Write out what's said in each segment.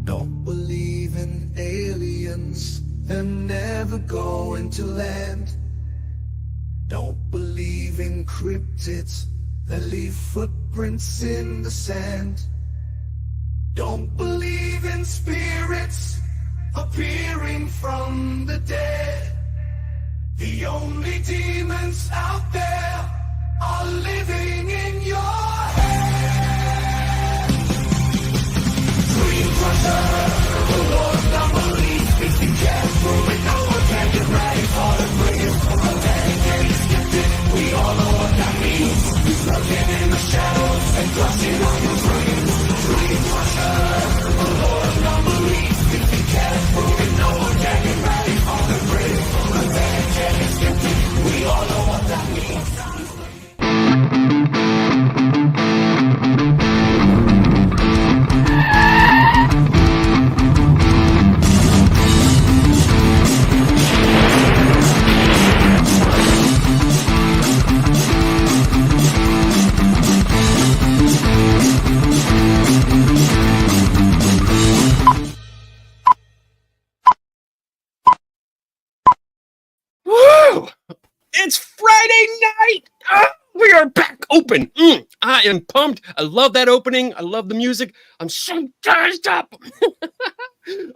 Don't believe in aliens, they're never going to land. Don't believe in cryptids that leave footprints in the sand. Don't believe in spirits appearing from the dead. The only demons out there are living in your head. Dream crusher, the Lord of non-belief. If you can't prove it, no one can get ready for the breeze. A dedicated skeptic, we all know what that means. He's lurking in the shadows and crushing on your dreams. Dream crusher, the Lord of non-belief. If you can't prove it, no one can get ready for the breeze. A dedicated skeptic, we all know what that means. It's Friday night. We are back open. I am pumped. I love that opening. I love the music. I'm so charged up.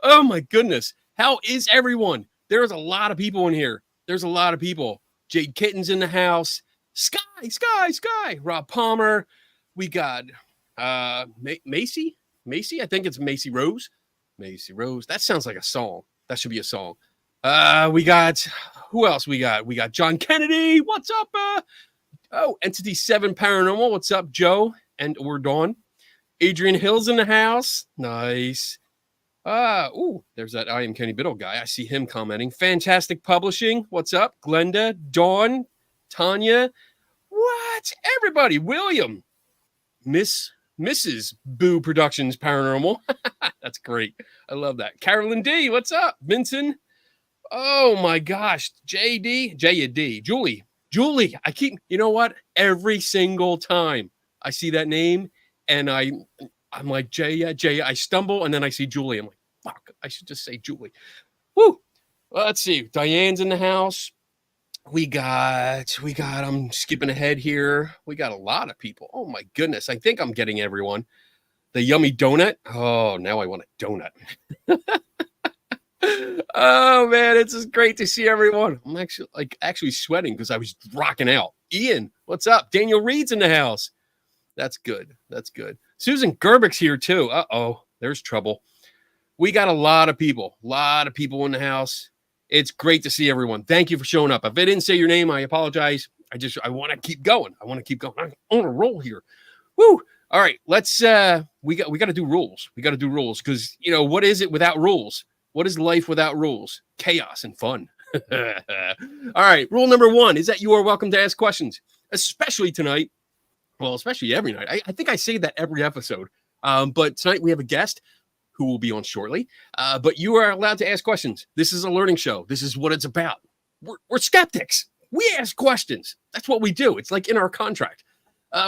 Oh my goodness. How is everyone? There's a lot of people in here. There's a lot of people. Jade Kitten's in the house. Sky. Rob Palmer. We got Macy. I think it's Macy Rose. That sounds like a song. That should be a song. We got, who else we got? We got John Kennedy. What's up? Entity 7 Paranormal. What's up, Joe? Or Dawn. Adrian Hill's in the house. Nice. There's that I Am Kenny Biddle guy. I see him commenting. Fantastic Publishing. What's up? Glenda, Dawn, Tanya. What? Everybody. William. Mrs. Boo Productions Paranormal. That's great. I love that. Carolyn D. What's up? Vincent. Oh my gosh. JD. Julie. I keep, you know what? Every single time I see that name and I'm like, Jay. I stumble and then I see Julie. I'm like, fuck, I should just say Julie. Woo. Well, let's see. Diane's in the house. We got, I'm skipping ahead here. We got a lot of people. Oh my goodness. I think I'm getting everyone. The yummy donut. Oh, now I want a donut. Oh man, it's just great to see everyone. I'm actually sweating because I was rocking out. Ian, what's up? Daniel Reed's in the house. That's good. Susan Gerbick's here too. There's trouble. We got a lot of people in the house. It's great to see everyone. Thank you for showing up. If I didn't say your name, I apologize. I want to keep going. I'm on a roll here. Woo! All right, let's we got to do rules. We got to do rules because what is it without rules? What is life without rules? Chaos and fun. All right. Rule number 1 is that you are welcome to ask questions, especially tonight. Well, especially every night. I think I say that every episode. But tonight we have a guest who will be on shortly. But you are allowed to ask questions. This is a learning show. This is what it's about. We're skeptics. We ask questions. That's what we do. It's like in our contract.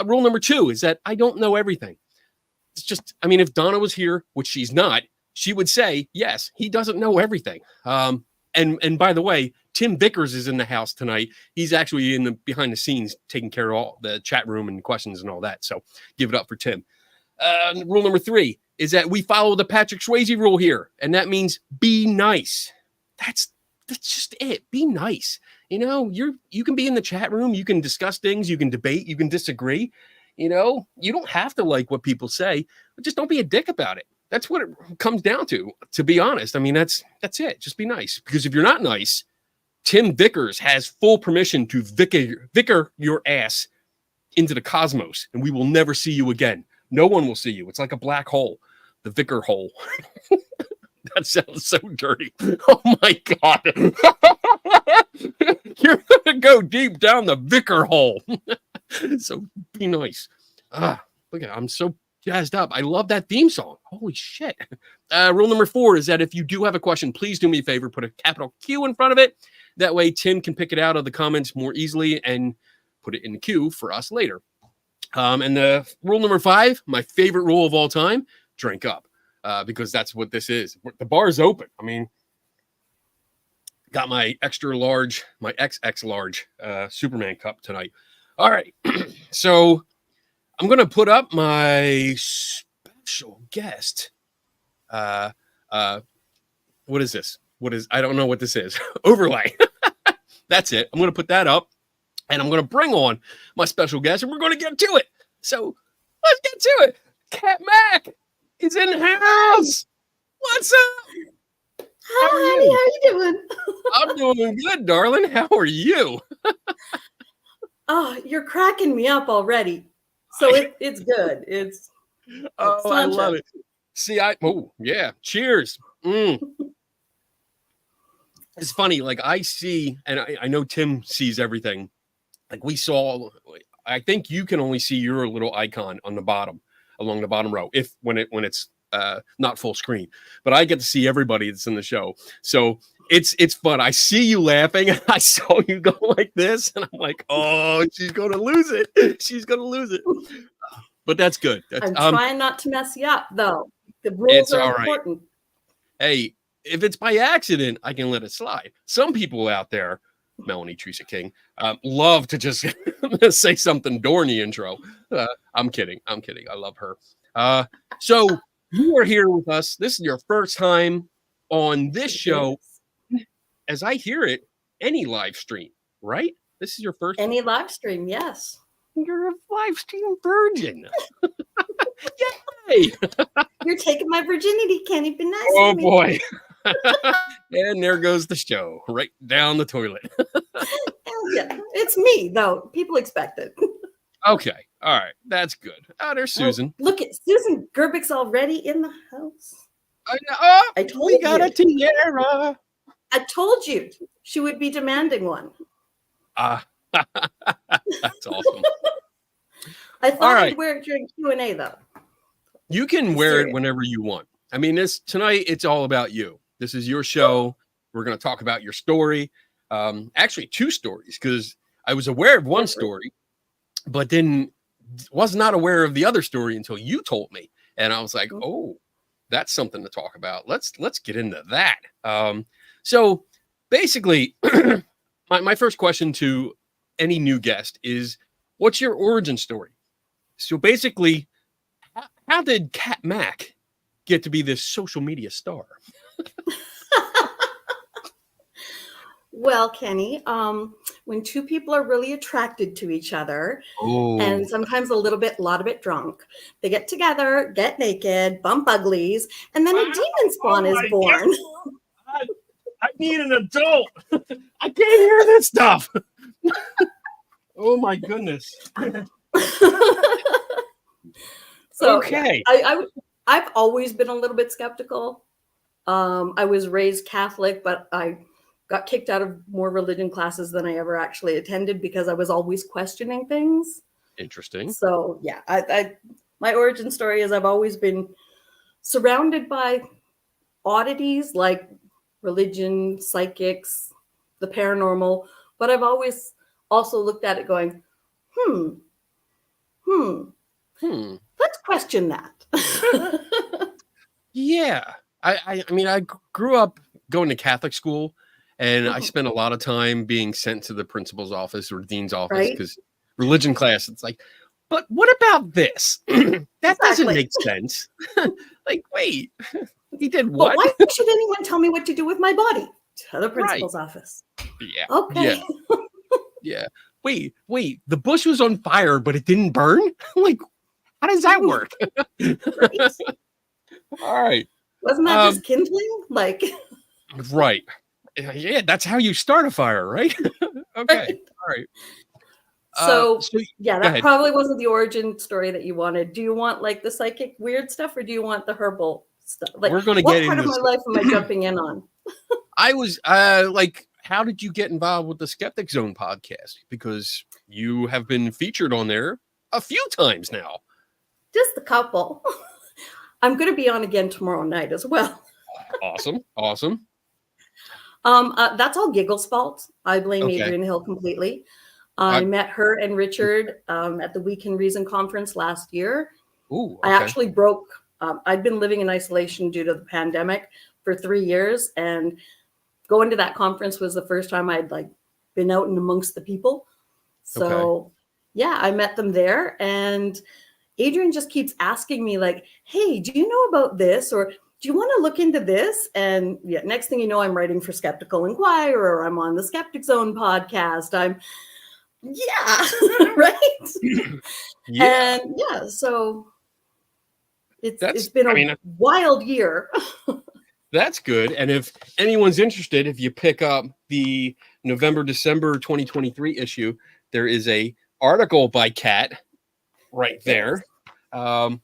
Rule number 2 is that I don't know everything. It's just, if Donna was here, which she's not, she would say, yes, he doesn't know everything. And by the way, Tim Vickers is in the house tonight. He's actually in the behind the scenes taking care of all the chat room and questions and all that. So give it up for Tim. Rule number 3 is that we follow the Patrick Swayze rule here. And that means be nice. That's just it. Be nice. You can be in the chat room. You can discuss things. You can debate. You can disagree. You don't have to like what people say, but just don't be a dick about it. That's what it comes down to be honest. That's it. Just be nice. Because if you're not nice, Tim Vickers has full permission to vicar your ass into the cosmos, and we will never see you again. No one will see you. It's like a black hole, the vicar hole. That sounds so dirty. Oh my God. You're going to go deep down the vicar hole. So be nice. Look at, I'm so jazzed up. I love that theme song. Holy shit. Rule number 4 is that if you do have a question, please do me a favor, put a capital Q in front of it. That way Tim can pick it out of the comments more easily and put it in the queue for us later. And the rule number 5, my favorite rule of all time, drink up. Because that's what this is. The bar is open. I mean, got my extra large, my XX large Superman cup tonight. All right. So I'm going to put up my special guest. What is this? I don't know what this is. Overlay. That's it. I'm going to put that up and I'm going to bring on my special guest and we're going to get to it. So let's get to it. Cat Mac is in the house. What's up? Hi, honey. How you doing? I'm doing good, darling. How are you? Oh, you're cracking me up already. So it's good. It's I love it. See, yeah. Cheers. It's funny. Like I see, and I know Tim sees everything. Like we saw. I think you can only see your little icon on the bottom. Along the bottom row, when it's not full screen, but I get to see everybody that's in the show, so it's fun. I see you laughing. I saw you go like this, and I'm like, oh, she's gonna lose it. She's gonna lose it. But that's good. I'm trying not to mess you up, though. The rules are important. Right. Hey, if it's by accident, I can let it slide. Some people out there, Melanie Teresa King, love to just say something during the intro. I'm kidding. I love her. So you are here with us. This is your first time on this show. As I hear it, any live stream, right? This is your first. Any live stream, yes. You're a live stream virgin. Yay! You're taking my virginity. Can't even nice. Oh boy. And there goes the show right down the toilet. Yeah, it's me though. People expect it. Okay, all right, that's good. Oh, there's Susan. Oh, look at Susan Gerbick's already in the house. I told you. We got a tiara. I told you she would be demanding one. That's awesome. I thought I'd wear it during Q&A though. You can wear it whenever you want. I mean, tonight it's all about you. This is your show. We're going to talk about your story. Actually, 2 stories, because I was aware of one story, but then was not aware of the other story until you told me. And I was like, oh, that's something to talk about. Let's get into that. So basically, my first question to any new guest is, what's your origin story? So basically, how did Cat Mac get to be this social media star? Well, Kenny, when 2 people are really attracted to each other, and sometimes a lot of it drunk, they get together, get naked, bump uglies, and then a demon spawn is born. I need an adult. I can't hear this stuff. Oh my goodness. So okay. I've always been a little bit skeptical. I was raised Catholic, but I got kicked out of more religion classes than I ever actually attended because I was always questioning things. Interesting. So yeah, my origin story is I've always been surrounded by oddities like religion, psychics, the paranormal, but I've always also looked at it going, let's question that. Yeah. I mean, I grew up going to Catholic school, and I spent a lot of time being sent to the principal's office or dean's office because religion class, it's like, but what about this? That doesn't make sense. Like, wait, he did what? But why should anyone tell me what to do with my body? To the principal's office. Yeah. Okay. Yeah. Wait, the bush was on fire, but it didn't burn? Like, how does that work? All right. Wasn't that just kindling? Like, right. Yeah, that's how you start a fire, right? Okay, all right. So So yeah, go that ahead. probably wasn't the origin story that you wanted. Do you want like the psychic weird stuff, or do you want the herbal stuff? Like, We're gonna what get part of into. my life am I jumping in on? I was like, how did you get involved with the Skeptic Zone podcast? Because you have been featured on there a few times now. Just a couple. I'm going to be on again tomorrow night as well. Awesome, awesome. That's all Giggle's fault. I blame Okay. Adrian Hill completely. I met her and Richard at the We Can Reason conference last year. Ooh, I okay. actually broke. I'd been living in isolation due to the pandemic for 3 years, and going to that conference was the first time I'd like been out and amongst the people. So yeah, I met them there, and Adrian just keeps asking me like, "Hey, do you know about this?" or "Do you want to look into this?" And yeah, next thing you know, I'm writing for Skeptical Inquirer. I'm on the Skeptic Zone podcast. Right. Yeah, And yeah, so it's that's. been I a mean, wild year. that's good. And if anyone's interested, if you pick up the November-December 2023 issue, there is a article by Kat right there. And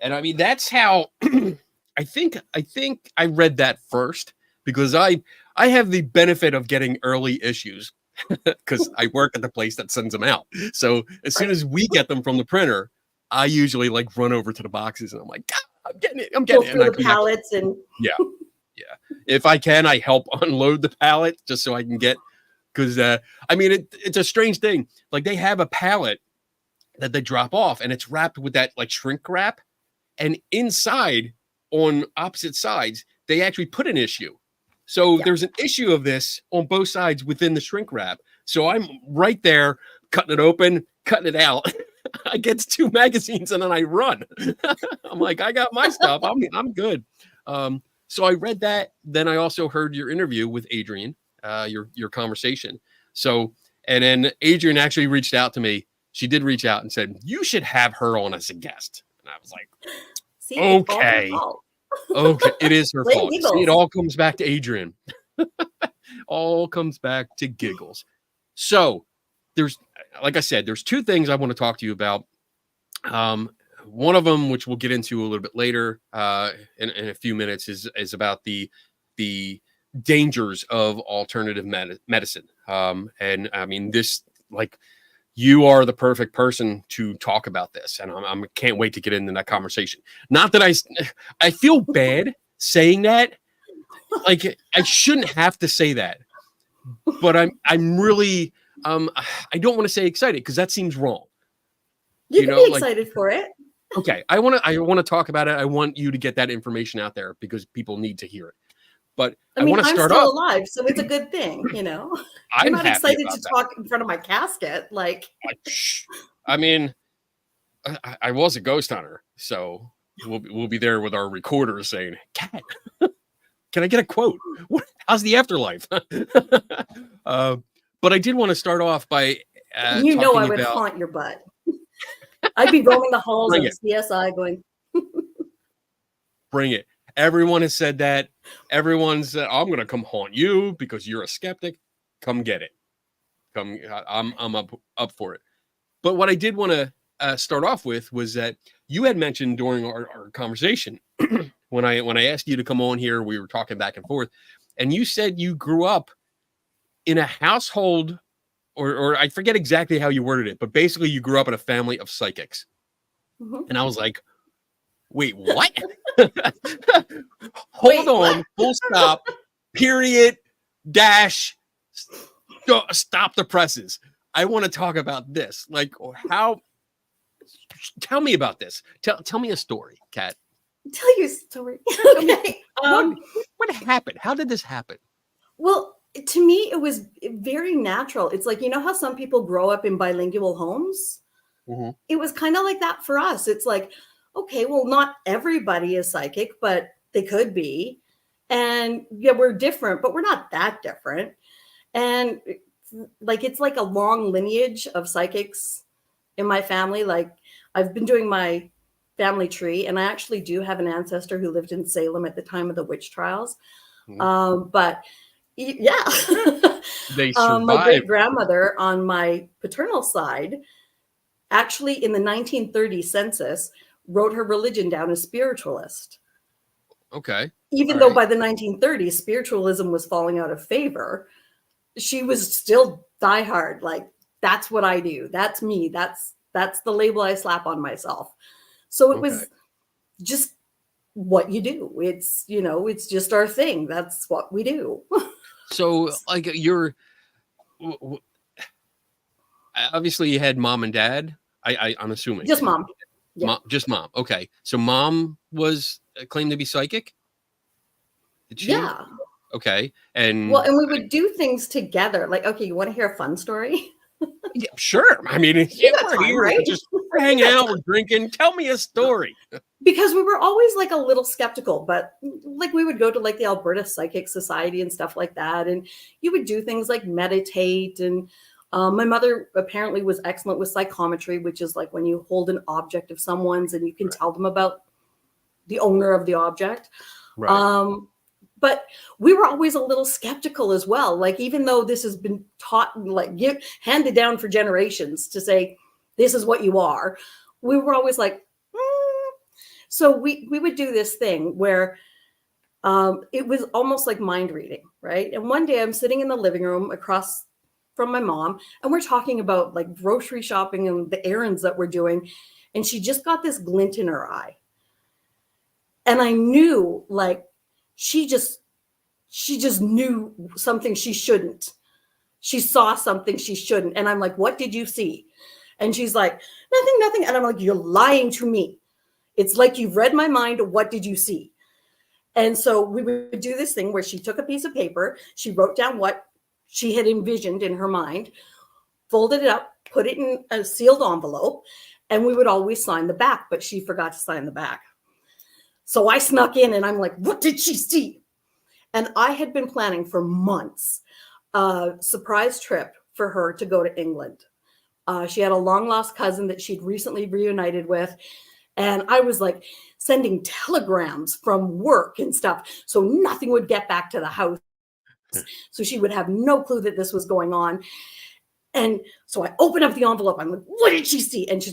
I mean, that's how I think I read that first because I have the benefit of getting early issues because I work at the place that sends them out. So as soon as we get them from the printer, I usually like run over to the boxes and I'm like, "Ah, I'm getting it, I'm Go getting it," and through I the come back. pallets and Yeah, yeah. If I can, I help unload the pallet just so I can get because I mean it's a strange thing. Like they have a pallet that they drop off and it's wrapped with that like shrink wrap, and inside on opposite sides they actually put an issue. So yeah. there's an issue of this on both sides within the shrink wrap. So I'm right there cutting it open, cutting it out. I get 2 magazines and then I run. I'm like, I got my stuff. I'm good. So I read that. Then I also heard your interview with Adrian, your conversation. So and then Adrian actually reached out to me. She did reach out and said you should have her on as a guest. And I was like, see, it's all her okay, fault. okay, it is her Blame fault. See, Giggles. it all comes back to Adrian. All comes back to Giggles. So there's, like I said, there's 2 things I want to talk to you about. One of them, which we'll get into a little bit later in a few minutes, is about the dangers of alternative medicine. And I mean, this like you are the perfect person to talk about this, and I can't wait to get into that conversation. Not that I feel bad saying that, like I shouldn't have to say that, but I'm really I don't want to say excited because that seems wrong. You can be Like excited for it. okay, I want to talk about it. I want you to get that information out there because people need to hear it. But I I mean, want to I'm start still off. alive, so it's a good thing, you know. You're I'm not happy excited about to that. talk in front of my casket, like. I mean, I was a ghost hunter, so we'll be there with our recorders saying, "Cat, can I get a quote? How's the afterlife?" But I did want to start off by You know, I talking would about haunt your butt. I'd be roaming the halls bring of it, CSI going, bring it. Everyone has said that. Everyone said, "I'm going to come haunt you because you're a skeptic. Come get it. Come, I'm up for it." But what I did want to start off with was that you had mentioned during our conversation when I asked you to come on here, we were talking back and forth, and you said you grew up in a household, or I forget exactly how you worded it, but basically you grew up in a family of psychics. mhm. And I was like, wait, what? Wait, Hold on, what? full stop, period, dash, stop the presses. I want to talk about this. Like, how? Tell me about this. Tell me a story, Kat. Tell you a story. Okay. What happened? How did this happen? Well, to me, it was very natural. It's like, you know how some people grow up in bilingual homes? Mhm. It was kind of like that for us. It's like, okay, well, not everybody is psychic, but they could be. And yeah, we're different, but we're not that different. And like, it's like a long lineage of psychics in my family. Like, I've been doing my family tree, and I actually do have an ancestor who lived in Salem at the time of the witch trials. Mhm. But Yeah. They My great survived. grandmother on my paternal side, actually in the 1930 census, wrote her religion down as spiritualist. Okay. Even All though right. by the 1930s, spiritualism was falling out of favor, she was still diehard. Like, that's what I do. That's me. That's the label I slap on myself. So it Okay. was just what you do. It's, it's just our thing. That's what we do. So, like, w- w- obviously you had mom and dad. I'm assuming. Just mom. Yeah. Mom, just mom. Okay. So mom was claimed to be psychic. Did she? Yeah. Okay. Well, And and we would do things together. Like, okay, you want to hear a fun story? yeah, sure. I mean, We yeah, got we're time, here. right? We're hanging out. We're drinking. Tell me a story. Because we were always like a little skeptical, but like we would go to like the Alberta Psychic Society and stuff like that. And you would do things like meditate. And my mother apparently was excellent with psychometry, which is like when you hold an object of someone's and you can tell them about the owner of the object. Right. But we were always a little skeptical as well. Like, even though this has been taught, like handed down for generations to say, this is what you are, we were always like, So we would do this thing where it was almost like mind reading, right? And one day I'm sitting in the living room across from my mom, and we're talking about like grocery shopping and the errands that we're doing. And she just got this glint in her eye. And I knew, like, she just knew something she shouldn't. She saw something she shouldn't. And I'm like, what did you see? And she's like, nothing. And I'm like, you're lying to me. It's like you've read my mind. What did you see? And so we would do this thing where she took a piece of paper, she wrote down what she had envisioned in her mind, folded it up, put it in a sealed envelope, and we would always sign the back, but she forgot to sign the back. So I snuck in and I'm like, what did she see? And I had been planning for months a surprise trip for her to go to England. She had a long lost cousin that she'd recently reunited with. And I was like sending telegrams from work and stuff, so nothing would get back to the house. So she would have no clue that this was going on. And so I open up the envelope. I'm like, what did she see? And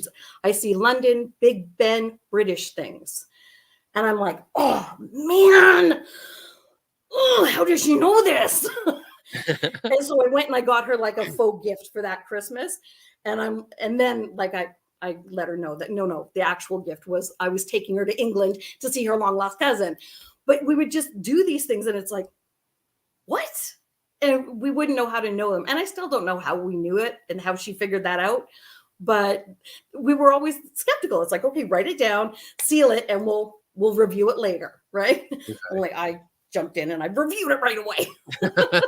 I see London, Big Ben, British things. And I'm like, oh man, oh, how does she know this? And so I went and I got her like a faux gift for that Christmas. And then like I let her know that no, the actual gift was I was taking her to England to see her long lost cousin. But we would just do these things and it's like, what? And we wouldn't know how to know them. And I still don't know how we knew it and how she figured that out. But we were always skeptical. It's like, okay, write it down, seal it, and we'll review it later, right? Okay. And like I jumped in and I reviewed it right away.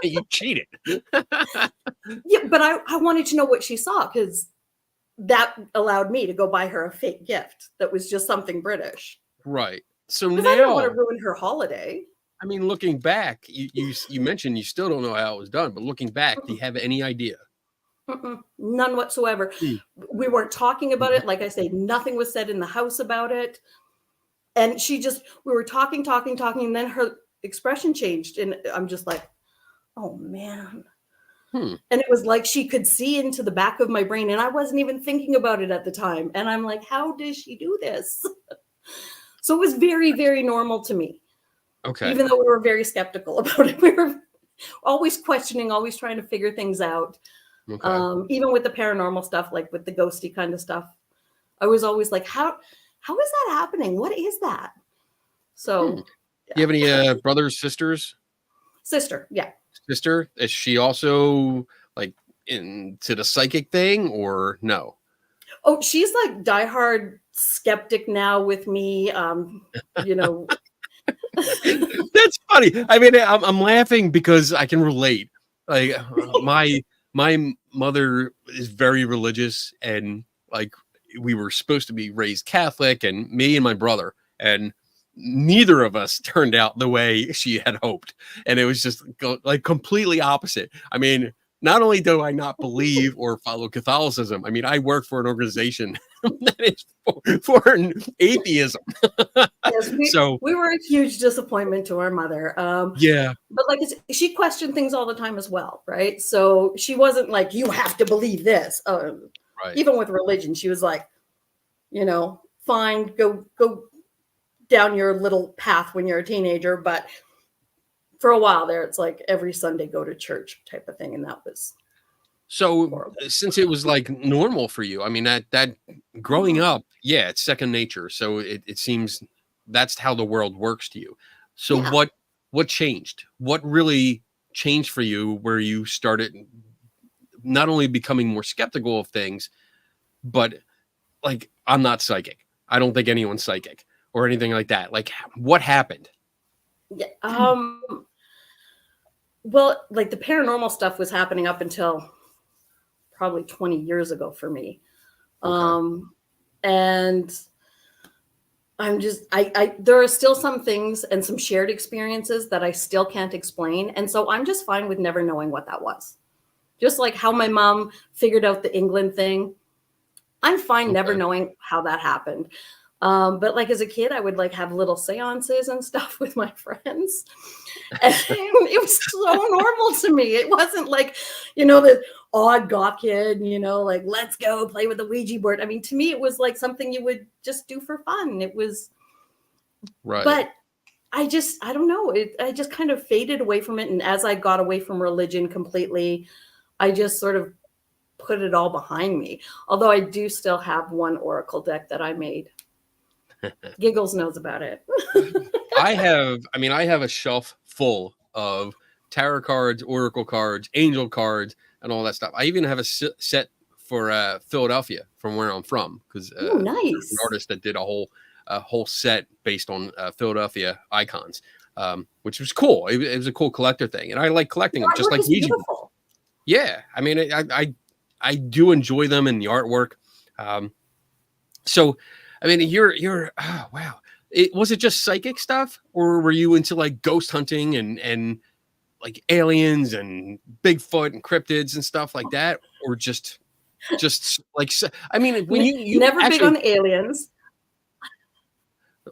You cheated. Yeah, but I wanted to know what she saw because that allowed me to go buy her a fake gift that was just something British. Right. So Because I don't want now, to ruin her holiday. I mean, looking back, you mentioned you still don't know how it was done, but looking back, do you have any idea? None whatsoever. Hmm. We weren't talking about it. Like I say, nothing was said in the house about it. And we were talking, and then her expression changed. And I'm just like, oh man. And it was like she could see into the back of my brain. And I wasn't even thinking about it at the time. And I'm like, how does she do this? So it was very, very normal to me. Okay. Even though we were very skeptical about it. We were always questioning, always trying to figure things out. Okay. Even with the paranormal stuff, like with the ghosty kind of stuff, I was always like, how is that happening? What is that? So Do you have any brothers, sisters? Sister, yeah. Sister? Is she also like into the psychic thing or no? Oh, she's like diehard skeptic now with me. You know. That's funny. I mean, I'm laughing because I can relate. Like my mother is very religious, and like we were supposed to be raised Catholic, and me and my brother, and neither of us turned out the way she had hoped, and it was just like completely opposite. I mean, not only do I not believe or follow Catholicism, I mean, I work for an organization that is for an atheism. Yes, So we were a huge disappointment to our mother. yeah, But like she questioned things all the time as well, right? So she wasn't like, you have to believe this. right. Even with religion, she was like, fine, go down your little path when you're a teenager. But for a while there, it's like every Sunday go to church type of thing, and that was So horrible. since it was like normal for you, I mean that growing up, yeah, it's second nature. So it seems that's how the world works to you. So Yeah. what changed? What really changed for you where you started not only becoming more skeptical of things, but like, I'm not psychic. I don't think anyone's psychic or anything like that. Like, what happened? Yeah. Well, like the paranormal stuff was happening up until probably 20 years ago for me. Okay. And I'm just, there are still some things and some shared experiences that I still can't explain. And so I'm just fine with never knowing what that was. Just like how my mom figured out the England thing. I'm fine never Okay. knowing how that happened. But like as a kid, I would like have little seances and stuff with my friends. And it was so normal to me. It wasn't like, the odd goth kid, like, let's go play with the Ouija board. I mean, to me, it was like something you would just do for fun. It was, Right. but I don't know. I just kind of faded away from it. And as I got away from religion completely, I just sort of put it all behind me. Although I do still have one oracle deck that I made. Giggles knows about it. I have a shelf full of tarot cards, oracle cards, angel cards, and all that stuff. I even have a set for Philadelphia from where I'm from, because Oh, an nice. artist that did a whole set based on Philadelphia icons, which was cool. It was a cool collector thing, and I like collecting them, just Artwork like is Ouija boards. beautiful. Yeah, I mean, I do enjoy them and the artwork. So, I mean, you're oh, wow. Was it just psychic stuff, or were you into like ghost hunting and like aliens and Bigfoot and cryptids and stuff like that, or just like, I mean, when you Never big actually, on aliens.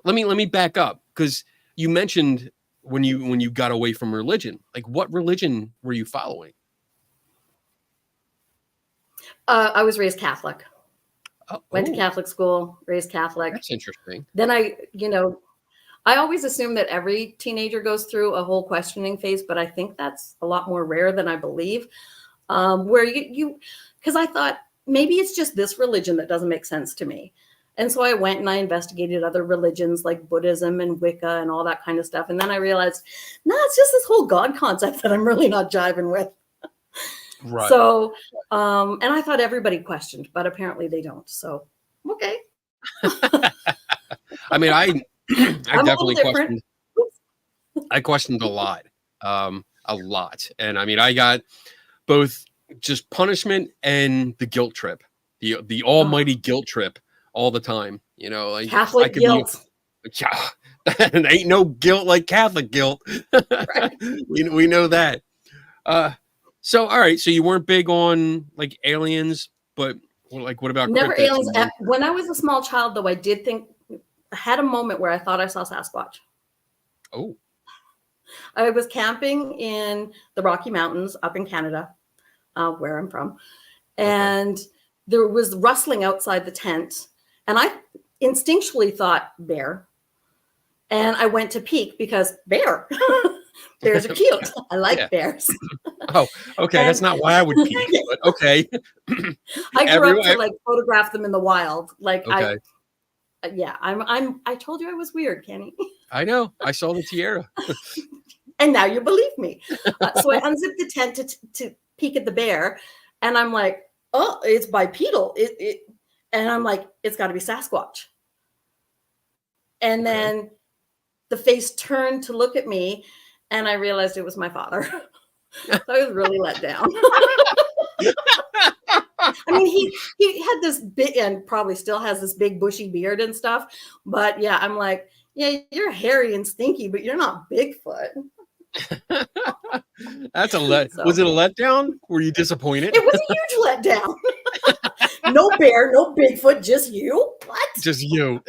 let me back up, because you mentioned when you got away from religion, like what religion were you following? I was raised Catholic. Went to Oh, Catholic school, raised Catholic. that's interesting. Then I always assume that every teenager goes through a whole questioning phase, but I think that's a lot more rare than I believe. Where because I thought maybe it's just this religion that doesn't make sense to me. And so I went and I investigated other religions like Buddhism and Wicca and all that kind of stuff. And then I realized, no, it's just this whole God concept that I'm really not jiving with. Right. So, and I thought everybody questioned, but apparently they don't. So, okay. I mean, I I'm a little definitely different. questioned a lot. And I mean, I got both just punishment and the guilt trip, the almighty guilt trip all the time. Like Catholic guilt. Yeah, and ain't no guilt like Catholic guilt. Right. we know that. So all right, so you weren't big on like aliens, but like what about Never cryptids? aliens. When I was a small child, though, I did think, I had a moment where I thought I saw Sasquatch. Oh, I was camping in the Rocky Mountains up in Canada, where I'm from. And there was rustling outside the tent. And I instinctually thought bear. And I went to peek because bear. Bears are cute. I like bears. Oh, okay. That's not why I would peek, but okay. I grew up to like photograph them in the wild. Like okay. I told you I was weird, Kenny. I know. I saw the tiara. And now you believe me. So I unzipped the tent to peek at the bear, and I'm like, oh, it's bipedal. And I'm like, it's got to be Sasquatch. And then the face turned to look at me, and I realized it was my father. So I was really let down. I mean, he had this big, and probably still has this big bushy beard and stuff. But yeah, I'm like, yeah, you're hairy and stinky, but you're not Bigfoot. That's a let. So Was it a letdown? Were you disappointed? it was a huge letdown. No bear, no Bigfoot, just you. What? Just you.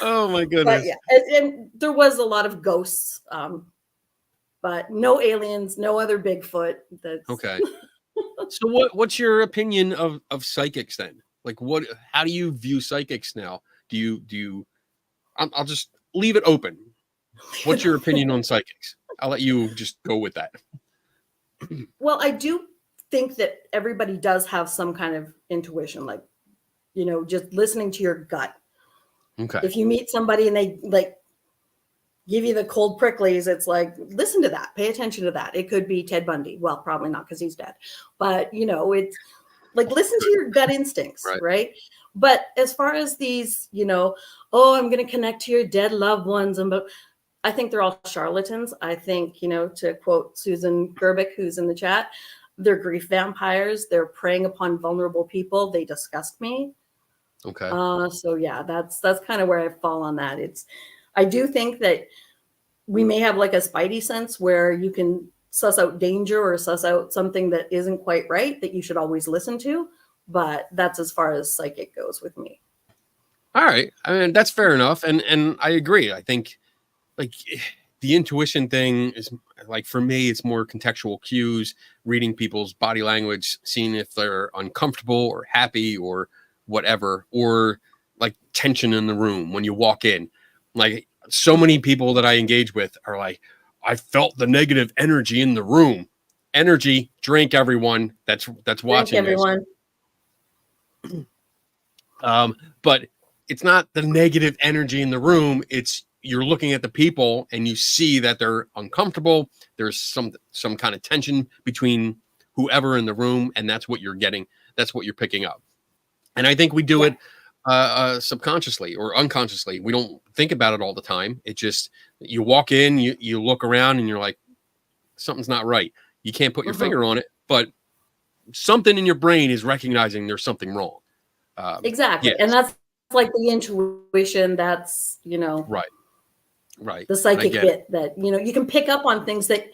Oh my But goodness. yeah, and there was a lot of ghosts, but no aliens, no other Bigfoot. That's Okay. So what's your opinion of psychics then? Like how do you view psychics now? Do you I'll just leave it open. What's your opinion on psychics? I'll let you just go with that. Well, I do think that everybody does have some kind of intuition, like, just listening to your gut. Okay. If you meet somebody and they like give you the cold pricklies, it's like, listen to that, pay attention to that. It could be Ted Bundy. Well, probably not because he's dead, but it's like, listen to your gut instincts, right? But as far as these, oh, I'm going to connect to your dead loved ones, but I think they're all charlatans. I think, to quote Susan Gerbic, who's in the chat, they're grief vampires. They're preying upon vulnerable people. They disgust me. Okay. So yeah, that's kind of where I fall on that. I do think that we may have like a spidey sense where you can suss out danger or suss out something that isn't quite right that you should always listen to. But that's as far as psychic goes with me. All right. I mean, that's fair enough. And I agree. I think like the intuition thing is like, for me, it's more contextual cues, reading people's body language, seeing if they're uncomfortable or happy or whatever, or like tension in the room when you walk in. Like so many people that I engage with are like, I felt the negative energy in the room. Energy, drink, everyone that's watching everyone. this. But it's not the negative energy in the room. It's you're looking at the people and you see that they're uncomfortable. There's some kind of tension between whoever in the room, and that's what you're getting. That's what you're picking up. And I think we do it subconsciously or unconsciously. We don't think about it all the time. It just, you walk in, you look around and you're like, something's not right. You can't put your finger on it, but something in your brain is recognizing there's something wrong. Exactly. Yes. And that's like the intuition. That's, Right. the psychic bit that, you can pick up on things that,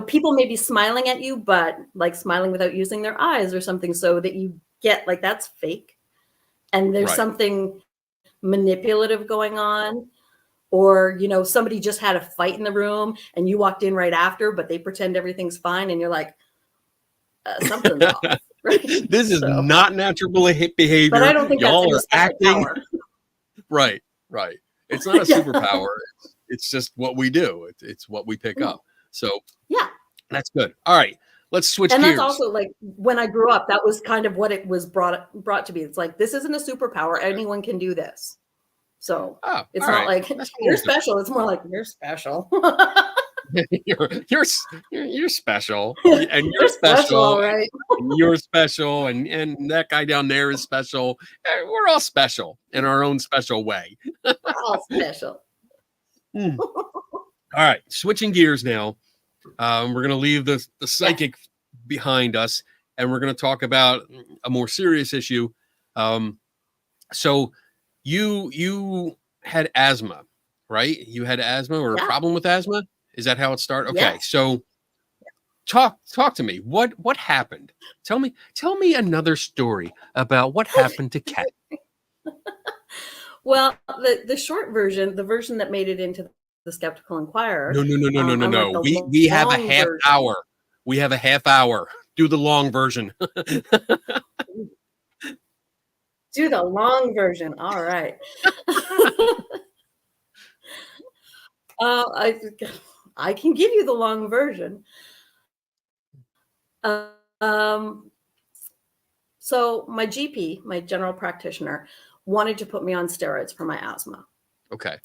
people may be smiling at you, but like smiling without using their eyes or something, so that you get like, that's fake. And there's something manipulative going on. Or, somebody just had a fight in the room and you walked in right after, but they pretend everything's fine. And you're like, something's off. Right? This is not natural behavior. But I don't think y'all that's are acting. Right. It's not a superpower. It's just what we do. It's what we pick up. So yeah, that's good. All right, let's switch gears. And that's also like when I grew up, that was kind of what it was brought to be. It's like, this isn't a superpower. Anyone can do this. So it's not like you're special. It's more like you're special. you're special, and you're special, right? And you're special, and that guy down there is special. We're all special in our own special way. We're all special. All right, switching gears now. We're going to leave the psychic behind us, and we're going to talk about a more serious issue. So you had asthma, right? You had asthma or a problem with asthma? Is that how it started? Okay, so talk to me. What happened? Tell me another story about what happened to Kat. Well, the short version, the version that made it into the Skeptical Inquirer. No. We have a half hour. We have a half hour. Do the long version. Do the long version. All right. I can give you the long version. So my GP, my general practitioner, wanted to put me on steroids for my asthma. Okay.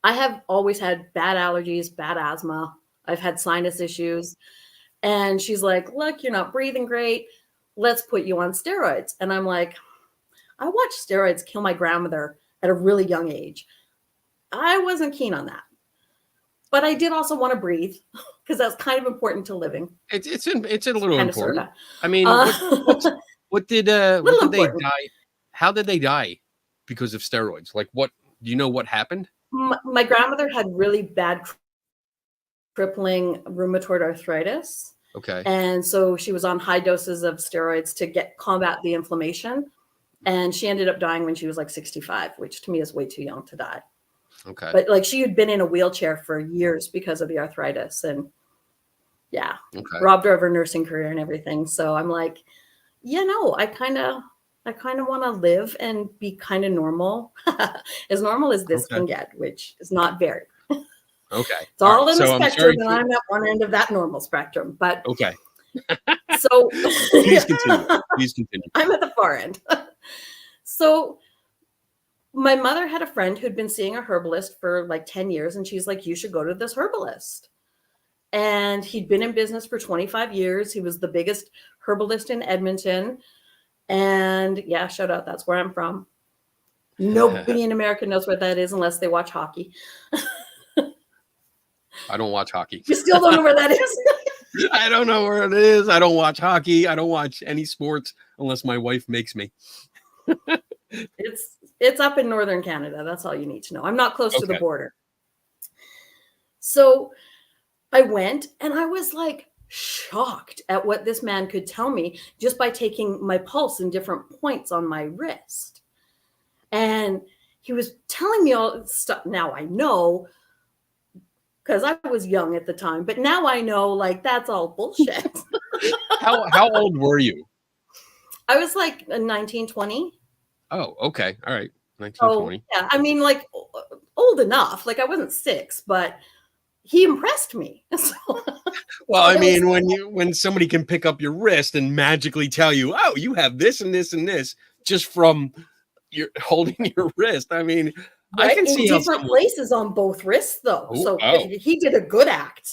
I have always had bad allergies, bad asthma. I've had sinus issues. And she's like, look, you're not breathing great. Let's put you on steroids. And I'm like, I watched steroids kill my grandmother at a really young age. I wasn't keen on that. But I did also want to breathe because that's kind of important to living. It's a little kind important. Of, I mean, what did they die? How did they die because of steroids? Like, what do you know what happened? My grandmother had really bad crippling rheumatoid arthritis. Okay. And so she was on high doses of steroids to combat the inflammation. And she ended up dying when she was like 65, which to me is way too young to die. Okay. But like she had been in a wheelchair for years because of the arthritis, and robbed her of her nursing career and everything. So I'm like, I kind of want to live and be kind of normal, as normal as this can get, which is not very. Okay. It's all in the so spectrum, and I'm at one end of that normal spectrum. But okay. So Please continue. Please continue. I'm at the far end. So my mother had a friend who'd been seeing a herbalist for like 10 years, and she's like, you should go to this herbalist. And he'd been in business for 25 years. He was the biggest herbalist in Edmonton. And yeah, shout out, that's where I'm from. Nobody in America knows what that is unless they watch hockey. I don't watch hockey. You still don't know where that is? I don't know where it is. I don't watch hockey. I don't watch any sports unless my wife makes me. It's up in northern Canada. That's all you need to know. I'm not close to the border. So I went, and I was like shocked at what this man could tell me just by taking my pulse in different points on my wrist. And he was telling me all this stuff. Now I know, because I was young at the time, but now I know, like, that's all bullshit. How old were you? I was like 19, 20. Oh, okay. All right. 1920. Yeah. I mean, like, old enough. Like, I wasn't 6, but he impressed me. Well, I mean, when somebody can pick up your wrist and magically tell you, oh, you have this and this and this just from your holding your wrist. I mean, right? I can see in different places on both wrists, though. He did a good act.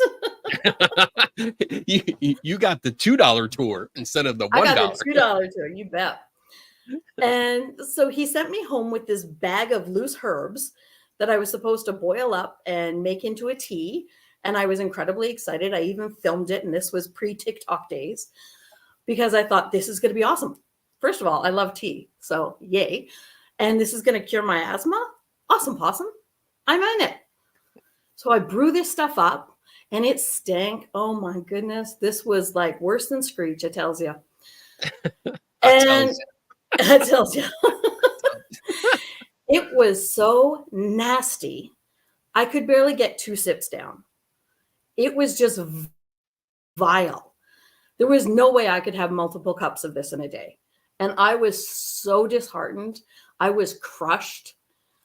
you got the $2 tour instead of the $1. I got the $2 tour. You bet. And so he sent me home with this bag of loose herbs that I was supposed to boil up and make into a tea. And I was incredibly excited. I even filmed it. And this was pre-TikTok days because I thought this is going to be awesome. First of all, I love tea. So yay. And this is going to cure my asthma. Awesome possum. I'm in it. So I brew this stuff up and it stank. Oh my goodness. This was like worse than Screech, it tells you. It tells you. It was so nasty. I could barely get 2 sips down. It was just vile. There was no way I could have multiple cups of this in a day. And I was so disheartened. I was crushed.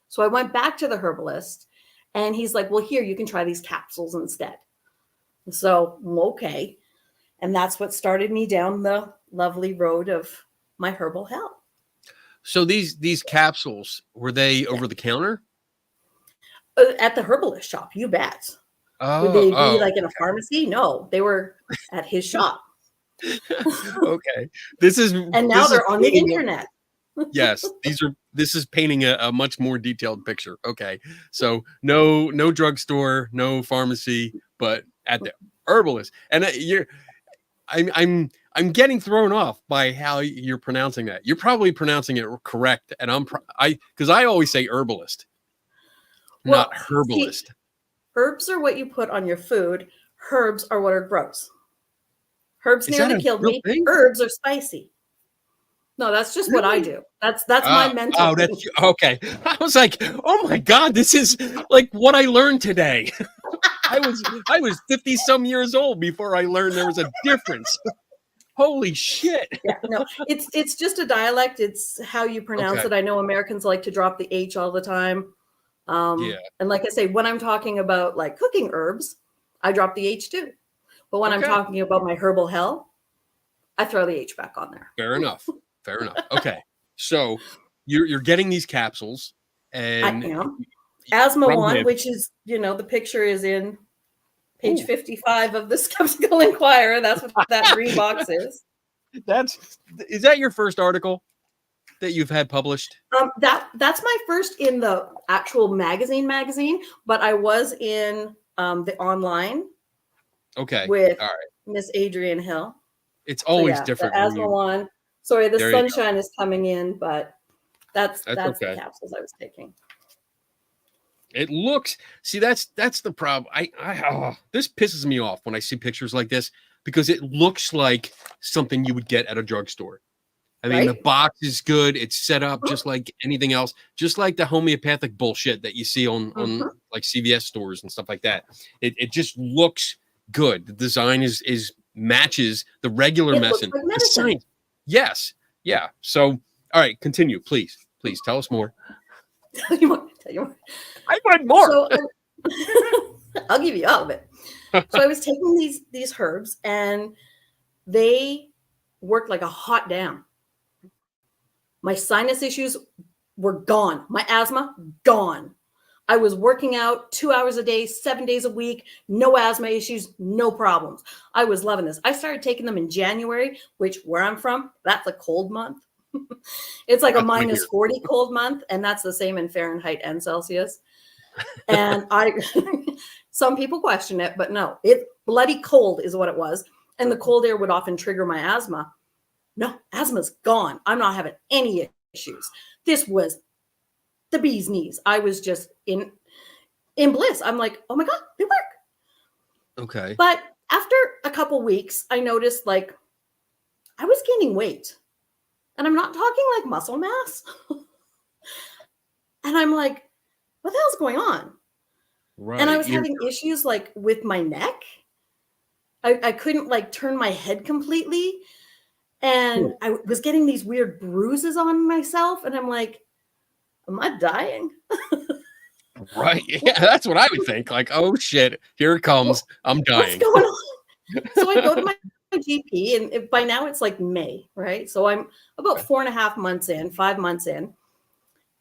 So I went back to the herbalist and he's like, well, here, you can try these capsules instead. So, okay. And that's what started me down the lovely road of my herbal hell. So these capsules, were they over the counter? At the herbalist shop, you bet. Oh, would they be like in a pharmacy? No, they were at his shop. Okay. And now they're on the internet. Yes, this is painting a much more detailed picture. Okay. So no drugstore, no pharmacy, but at the herbalist. And I'm getting thrown off by how you're pronouncing that. You're probably pronouncing it correct, and because I always say herbalist, not herbalist. See, herbs are what you put on your food. Herbs are what are gross. Herbs nearly killed me. Herbs are spicy. No, that's just what I do. That's my mental. Oh, that's okay. I was like, oh my God, this is like what I learned today. I was 50 some years old before I learned there was a difference. Holy shit. Yeah, no, it's just a dialect. It's how you pronounce it. I know Americans like to drop the H all the time. And like I say, when I'm talking about like cooking herbs, I drop the H too. But when I'm talking about my herbal hell, I throw the H back on there. Fair enough. Okay. So you're getting these capsules and I am. Asthma one, which is, the picture is in page 55 of the Skeptical Inquirer. That's what that green box is. Is that your first article that you've had published? That's my first in the actual magazine, but I was in the online. Okay. With Miss Adrienne Hill. It's always different. The asthma one. Sorry, the sunshine is coming in, but that's the capsules I was taking. It looks, see, that's the problem. This pisses me off when I see pictures like this because it looks like something you would get at a drugstore. I mean, the Right? box is good. It's set up just like anything else, just like the homeopathic bullshit that you see on Mhm. like CVS stores and stuff like that. It just looks good. The design is matches the regular It looks medicine. like The medicine. science, yes, yeah. So, all right, continue, please, please tell us more. Tell you what, tell you what. I want more. So I'll give you all of it. So I was taking these herbs, and they worked like a hot damn. My sinus issues were gone. My asthma gone. I was working out 2 hours a day, 7 days a week, no asthma issues, no problems. I was loving this. I started taking them in January, which where I'm from, that's a cold month. It's like a That's what I minus hear. 40 cold month, and that's the same in Fahrenheit and Celsius. And I some people question it, but no, it bloody cold is what it was. And the cold air would often trigger my asthma. No, asthma's gone. I'm not having any issues. This was the bee's knees. I was just in bliss. I'm like, oh my God, they work. Okay. But after a couple weeks, I noticed like I was gaining weight. And I'm not talking like muscle mass. And I'm like, what the hell's going on? Right. And I was having issues like with my neck. I couldn't like turn my head completely. And I was getting these weird bruises on myself. And I'm like, am I dying? Right. Yeah, that's what I would think. Like, oh shit, here it comes. I'm What's dying. going on? So I go to my GP, and by now it's like May, right? So I'm about 4.5 months in, 5 months in.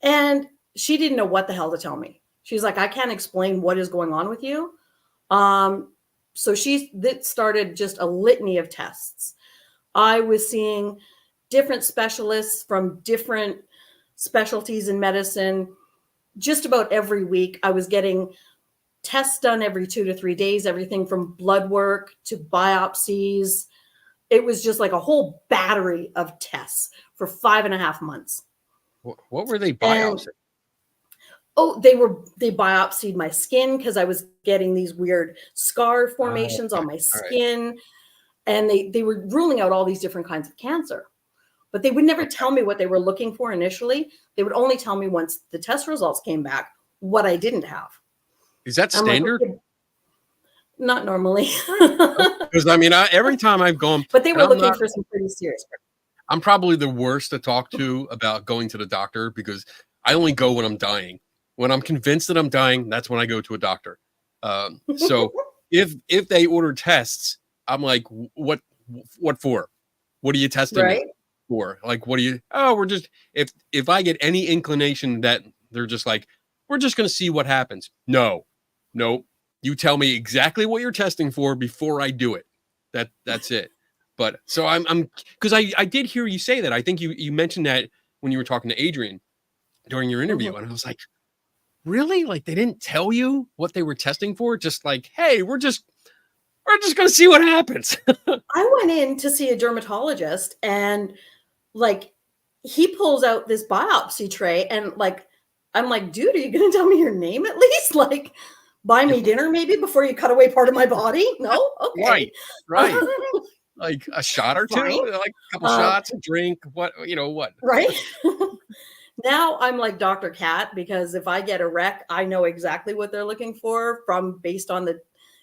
And she didn't know what the hell to tell me. She's like, I can't explain what is going on with you. So that started just a litany of tests. I was seeing different specialists from different specialties in medicine. Just about every week, I was getting tests done every 2 to 3 days, everything from blood work to biopsies. It was just like a whole battery of tests for 5.5 months. What were they And biopsying? they biopsied my skin because I was getting these weird scar formations on my All right. skin. And they were ruling out all these different kinds of cancer. But they would never tell me what they were looking for initially. They would only tell me once the test results came back what I didn't have. Is that I'm like, standard? okay, not normally. Because I mean, every time I've gone, But they and were looking for some pretty serious. I'm probably the worst to talk to about going to the doctor because I only go when I'm dying. When I'm convinced that I'm dying, that's when I go to a doctor. So if they order tests, I'm like, what for? What are you testing me Right? for? Like, what do you? Oh, we're just if I get any inclination that they're just like, we're just going to see what happens. No, you tell me exactly what you're testing for before I do it. That's it. But so I'm because I did hear you say that. I think you mentioned that when you were talking to Adrian during your interview, and I was like, really? Like they didn't tell you what they were testing for? Just like, hey, we're just gonna see what happens. I went in to see a dermatologist, and like he pulls out this biopsy tray, and like I'm like, dude, are you gonna tell me your name at least? Like buy me dinner maybe before you cut away part of my body? No? Okay. Right. Like a shot or two, Fine. like a couple shots, a drink, what. Right? Now I'm like Dr. Cat, because if I get a wreck, I know exactly what they're looking for based on the,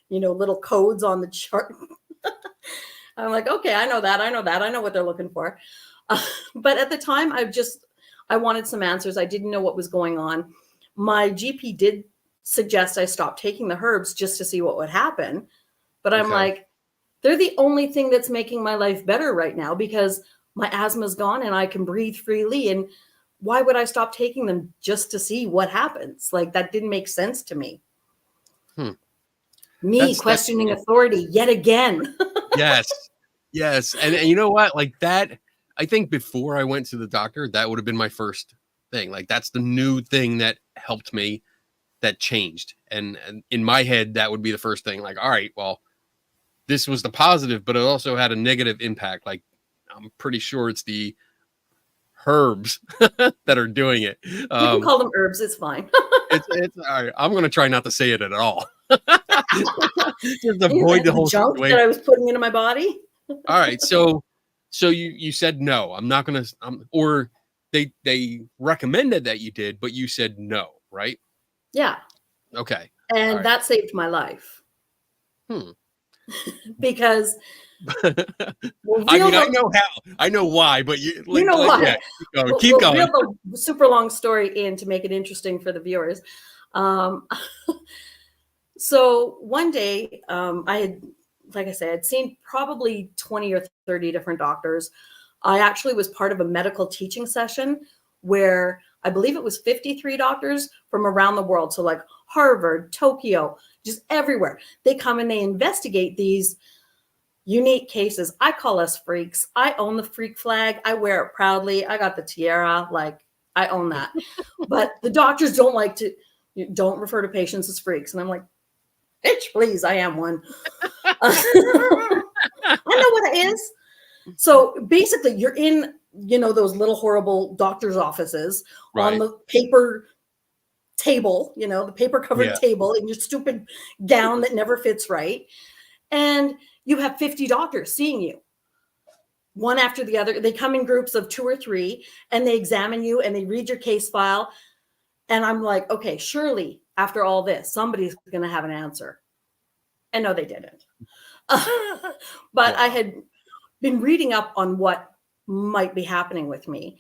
little codes on the chart. I'm like, okay, I know that. I know what they're looking for. But at the time, I wanted some answers. I didn't know what was going on. My GP did suggest I stop taking the herbs just to see what would happen. But I'm like, they're the only thing that's making my life better right now, because my asthma's gone and I can breathe freely. And why would I stop taking them just to see what happens? Like that didn't make sense to me. Me questioning authority yet again. Yes. And you know what? Like that, I think before I went to the doctor, that would have been my first thing. Like that's the new thing that helped me, that changed. And in my head, that would be the first thing. Like, all right, well, this was the positive, but it also had a negative impact. Like, I'm pretty sure it's the herbs that are doing it. You can call them herbs. It's fine. It's all right. I'm going to try not to say it at all. Just You know, avoid the whole junk situation. that I was putting into my body. All right. So you said no. I'm not going to. Or they recommended that you did, but you said no, right? Yeah. Okay. And All right. that saved my life. Because I mean, I know how. I know why, but you know why. Yeah, keep going. We'll reel the super long story in to make it interesting for the viewers. So one day, I had, like I said, I'd seen probably 20 or 30 different doctors. I actually was part of a medical teaching session where I believe it was 53 doctors from around the world. So like Harvard, Tokyo, just everywhere. They come and they investigate these unique cases. I call us freaks. I own the freak flag. I wear it proudly. I got the tiara. Like, I own that. But the doctors don't refer to patients as freaks. And I'm like, bitch, please, I am one. I know what it is. So basically, you're in, those little horrible doctor's offices on the paper table, the paper covered table in your stupid gown that never fits right. And you have 50 doctors seeing you, one after the other. They come in groups of 2 or 3 and they examine you and they read your case file. And I'm like, okay, surely after all this, somebody's going to have an answer. And no, they didn't. But I had been reading up on what might be happening with me.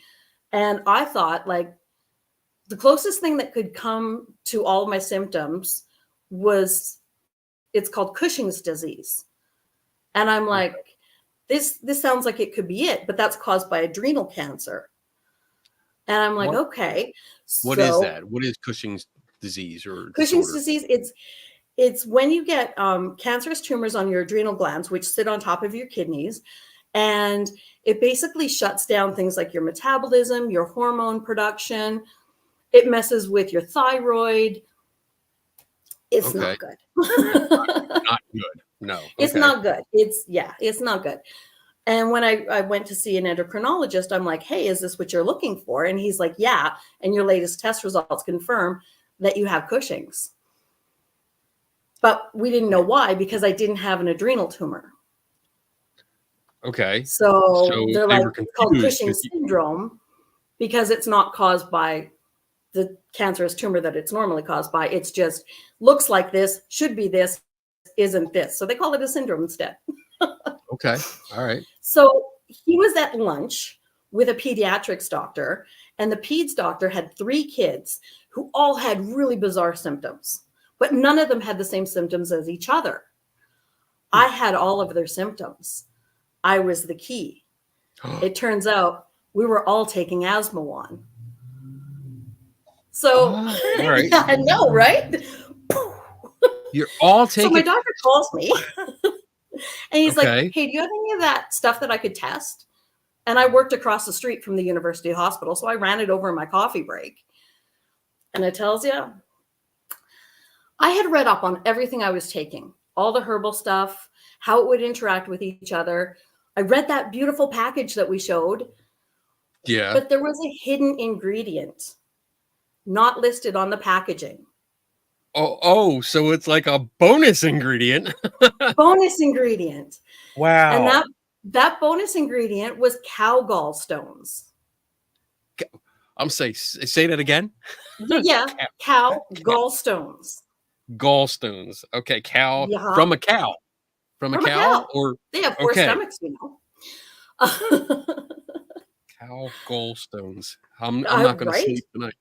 And I thought, like, the closest thing that could come to all of my symptoms was, it's called Cushing's disease. And I'm like, this sounds like it could be it, but that's caused by adrenal cancer. And I'm like, okay. What is that? What is Cushing's disease or Cushing's disorder? disease? It's when you get cancerous tumors on your adrenal glands, which sit on top of your kidneys. And it basically shuts down things like your metabolism, your hormone production. It messes with your thyroid. It's not good. Not good. No. It's not good. It's not good. And when I went to see an endocrinologist, I'm like, hey, is this what you're looking for? And he's like, yeah. And your latest test results confirm that you have Cushing's. But we didn't know why, because I didn't have an adrenal tumor. Okay. So they're like, it's called Cushing's syndrome because it's not caused by the cancerous tumor that it's normally caused by. It's just looks like this, should be this, isn't this. So they call it a syndrome instead. Okay. All right. So he was at lunch with a pediatrics doctor, and the peds doctor had 3 kids who all had really bizarre symptoms, but none of them had the same symptoms as each other. I had all of their symptoms. I was the key. It turns out we were all taking Asmawan. So, all right. Yeah, I know, right? You're all taking. So my doctor calls me and he's like, Okay. hey, do you have any of that stuff that I could test? And I worked across the street from the university hospital. So I ran it over in my coffee break. And it tells you, I had read up on everything I was taking, all the herbal stuff, how it would interact with each other. I read that beautiful package that we showed. Yeah. But there was a hidden ingredient not listed on the packaging. Oh, so it's like a bonus ingredient. Bonus ingredient. Wow. And that bonus ingredient was cow gallstones. I'm saying, say that again. Yeah, cow gallstones. Gallstones. Okay, cow Yeah. from a cow. From a cow, or they have 4 stomachs, Cow gallstones. I'm not going to sleep tonight.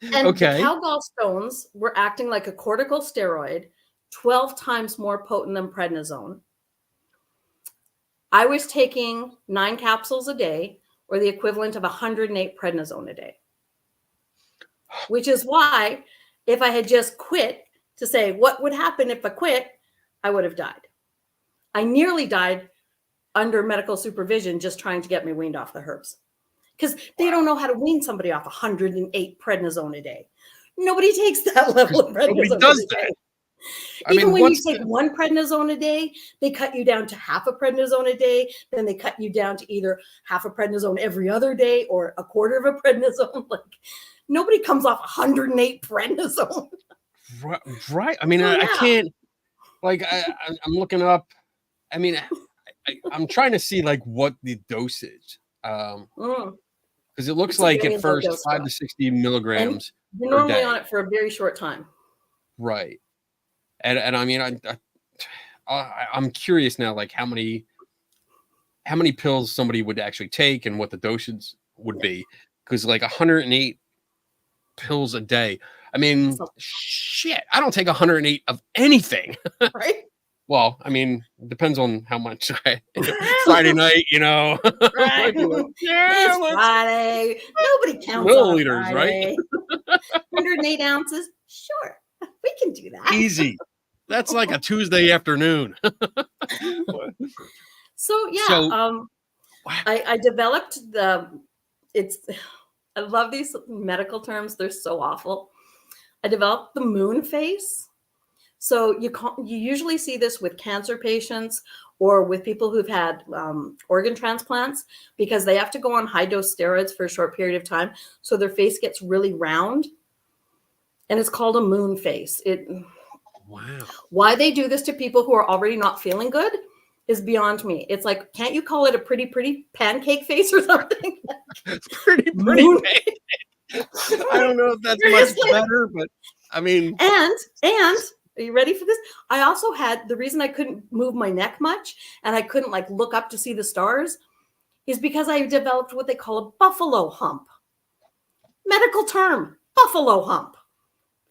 And the cow gallstones were acting like a corticosteroid, 12 times more potent than prednisone. I was taking 9 capsules a day, or the equivalent of 108 prednisone a day. Which is why, if I had just quit to say, what would happen if I quit? I would have died. I nearly died under medical supervision just trying to get me weaned off the herbs. Because they don't know how to wean somebody off 108 prednisone a day. Nobody takes that level of prednisone. Nobody does that. Even when you take 1 prednisone a day, they cut you down to half a prednisone a day. Then they cut you down to either half a prednisone every other day or a quarter of a prednisone. Like, Nobody comes off 108 prednisone. Right. I mean, So, I yeah. can't, like, I'm looking up. I mean, I'm trying to see like what the dosage, Mm. because it looks It's a like very at low first dose 5 drug. to 60 And milligrams you're per normally on day. it for a very short time. Right. And I mean, I'm curious now, like how many pills somebody would actually take and what the dosage would be, because like 108 pills a day. I mean, So, shit, I don't take 108 of anything. right? Well, I mean, depends on how much Friday night, Right. might be like, yeah, It's let's Friday. Nobody counts on a milliliters, right? Friday. 108 ounces. Sure. We can do that. Easy. That's like a Tuesday afternoon. So yeah, So, wow. I developed I love these medical terms. They're so awful. I developed the moon face. So you usually see this with cancer patients or with people who've had organ transplants, because they have to go on high dose steroids for a short period of time. So their face gets really round, and it's called a moon face. Wow. Why they do this to people who are already not feeling good is beyond me. It's like, can't you call it a pretty pancake face or something? pretty Moon- bad. I don't know if that's Seriously? much better, but I mean, And are you ready for this? I also had, the reason I couldn't move my neck much and I couldn't like look up to see the stars is because I developed what they call a buffalo hump. Medical term, buffalo hump.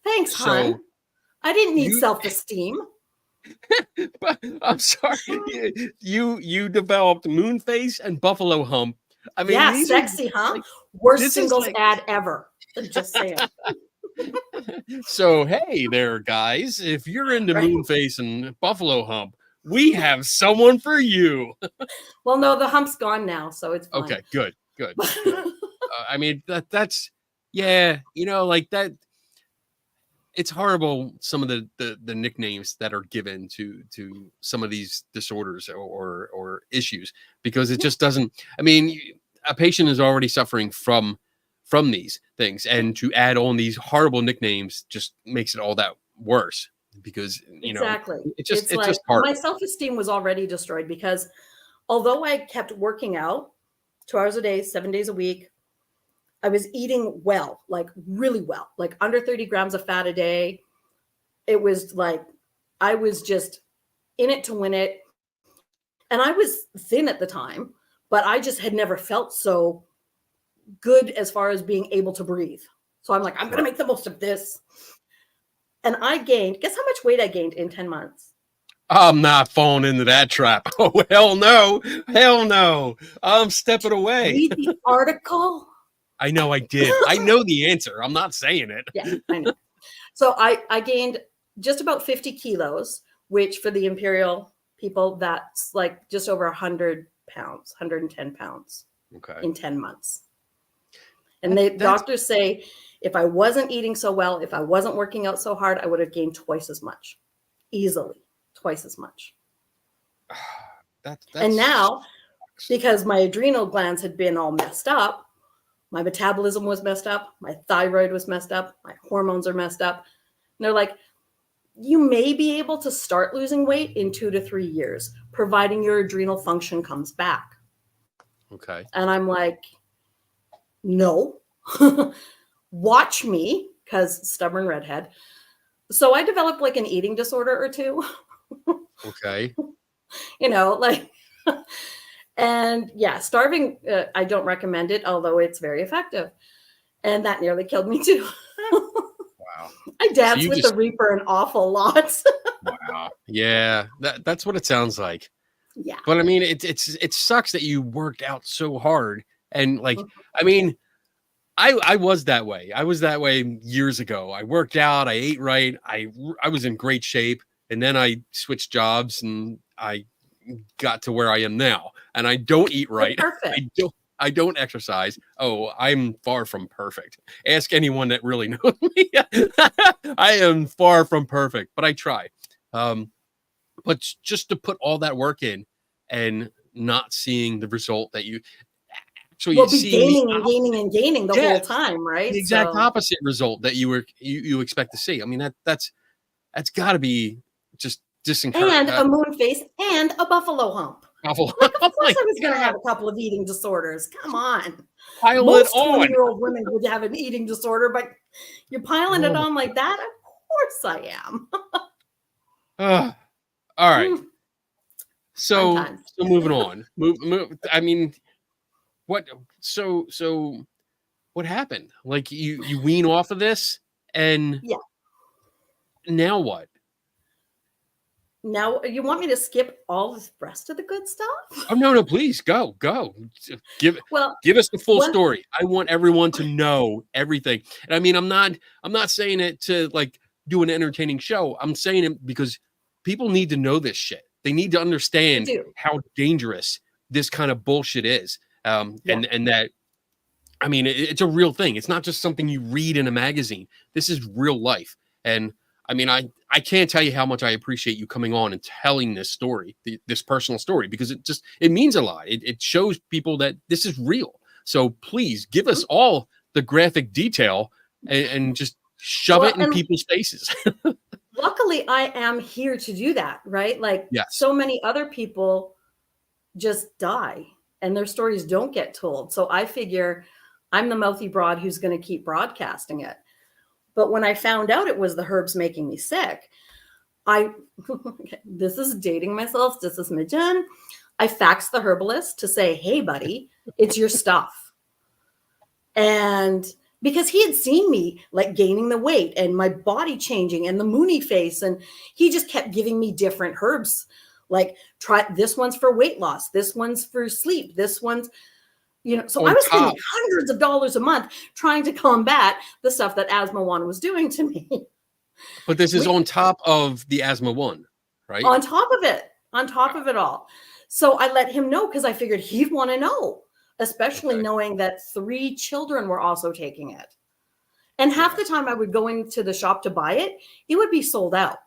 Thanks, hon. so I didn't need you, self-esteem. but I'm sorry, you developed moon face and buffalo hump. I mean, Yeah, these sexy, are huh? like, Worst this is singles like, ad ever. Just saying. so hey there, guys, if you're into Right? moon face and buffalo hump, we have someone for you. Well, no, the hump's gone now, so it's fine. Okay, good. I mean, that's yeah, like that. It's horrible, some of the nicknames that are given to some of these disorders or issues, because it just doesn't. I mean, a patient is already suffering from these things, and to add on these horrible nicknames just makes it all that worse, because Exactly. it's It's like just my horrible. self-esteem was already destroyed because although I kept working out 2 hours a day, 7 days a week, I was eating well, like really well, like under 30 grams of fat a day. It was like I was just in it to win it. And I was thin at the time, but I just had never felt so good as far as being able to breathe. So I'm like, I'm going to make the most of this. And I gained, guess how much weight I gained in 10 months? I'm not falling into that trap. Oh, hell no. Hell no. I'm stepping away. Read the article. I know I did. I know the answer. I'm not saying it. Yeah, I know. So I gained just about 50 kilos, which for the imperial people, that's like just over 100 pounds, 110 pounds Okay. in 10 months. And the doctors say if I wasn't eating so well, if I wasn't working out so hard, I would have gained twice as much, easily, twice as much. And now, because my adrenal glands had been all messed up, my metabolism was messed up, my thyroid was messed up, my hormones are messed up. And they're like, you may be able to start losing weight in 2 to 3 years, providing your adrenal function comes back. Okay. And I'm like, no, watch me, because stubborn redhead. So I developed like an eating disorder or two. Okay. Like, and yeah, starving, I don't recommend it, although it's very effective. And that nearly killed me too. Wow. I danced with the Reaper an awful lot. Wow. Yeah, that's what it sounds like. Yeah. But I mean, it sucks that you worked out so hard, and like, I mean, I was that way. I was that way years ago. I worked out, I ate right, I was in great shape, and then I switched jobs and I got to where I am now. And I don't eat right. Perfect. I don't exercise. Oh, I'm far from perfect. Ask anyone that really knows me. I am far from perfect, but I try. But just to put all that work in and not seeing the result that So We'll you be see gaining and gaining and gaining the Yeah, whole time, right? the exact So, opposite result that you expect to see. I mean, that's got to be just and disencouraging. a moon face and a buffalo hump. Awful. Like, of Oh course, my I was going to God. have a couple of eating disorders. Come on. Pile it Most on. 20-year-old women would have an eating disorder, but you're piling it Oh. on like that? Of course I am. All right. Fun So times. moving on. Move. I mean, what? So what happened? Like you wean off of this, and Yeah. now what? Now, you want me to skip all the rest of the good stuff? Oh no, please go. Give Well, give us the full one, story. I want everyone to know everything. And I mean, I'm not saying it to like do an entertaining show. I'm saying it because people need to know this shit. They need to I understand do. how dangerous this kind of bullshit is. Yeah. And that I mean, it's a real thing. It's not just something you read in a magazine. This is real life. And I mean, I can't tell you how much I appreciate you coming on and telling this story, this personal story, because it means a lot. It shows people that this is real. So please give us all the graphic detail and just shove Well, it in and people's faces. luckily, I am here to do that, right? Like, Yes. so many other people just die and their stories don't get told. So I figure I'm the mouthy broad who's going to keep broadcasting it. But when I found out it was the herbs making me sick, this is dating myself. This is Midgen. I faxed the herbalist to say, hey, buddy, it's your stuff. And because he had seen me like gaining the weight and my body changing and the moony face. And he just kept giving me different herbs. Like, try this one's for weight loss. This one's for sleep. This one's, so I was spending hundreds of dollars a month trying to combat the stuff that Asthma One was doing to me. But this is on top of the Asthma One, right? On top of it all. So I let him know because I figured he'd want to know, especially knowing that 3 children were also taking it. And half the time I would go into the shop to buy it, it would be sold out.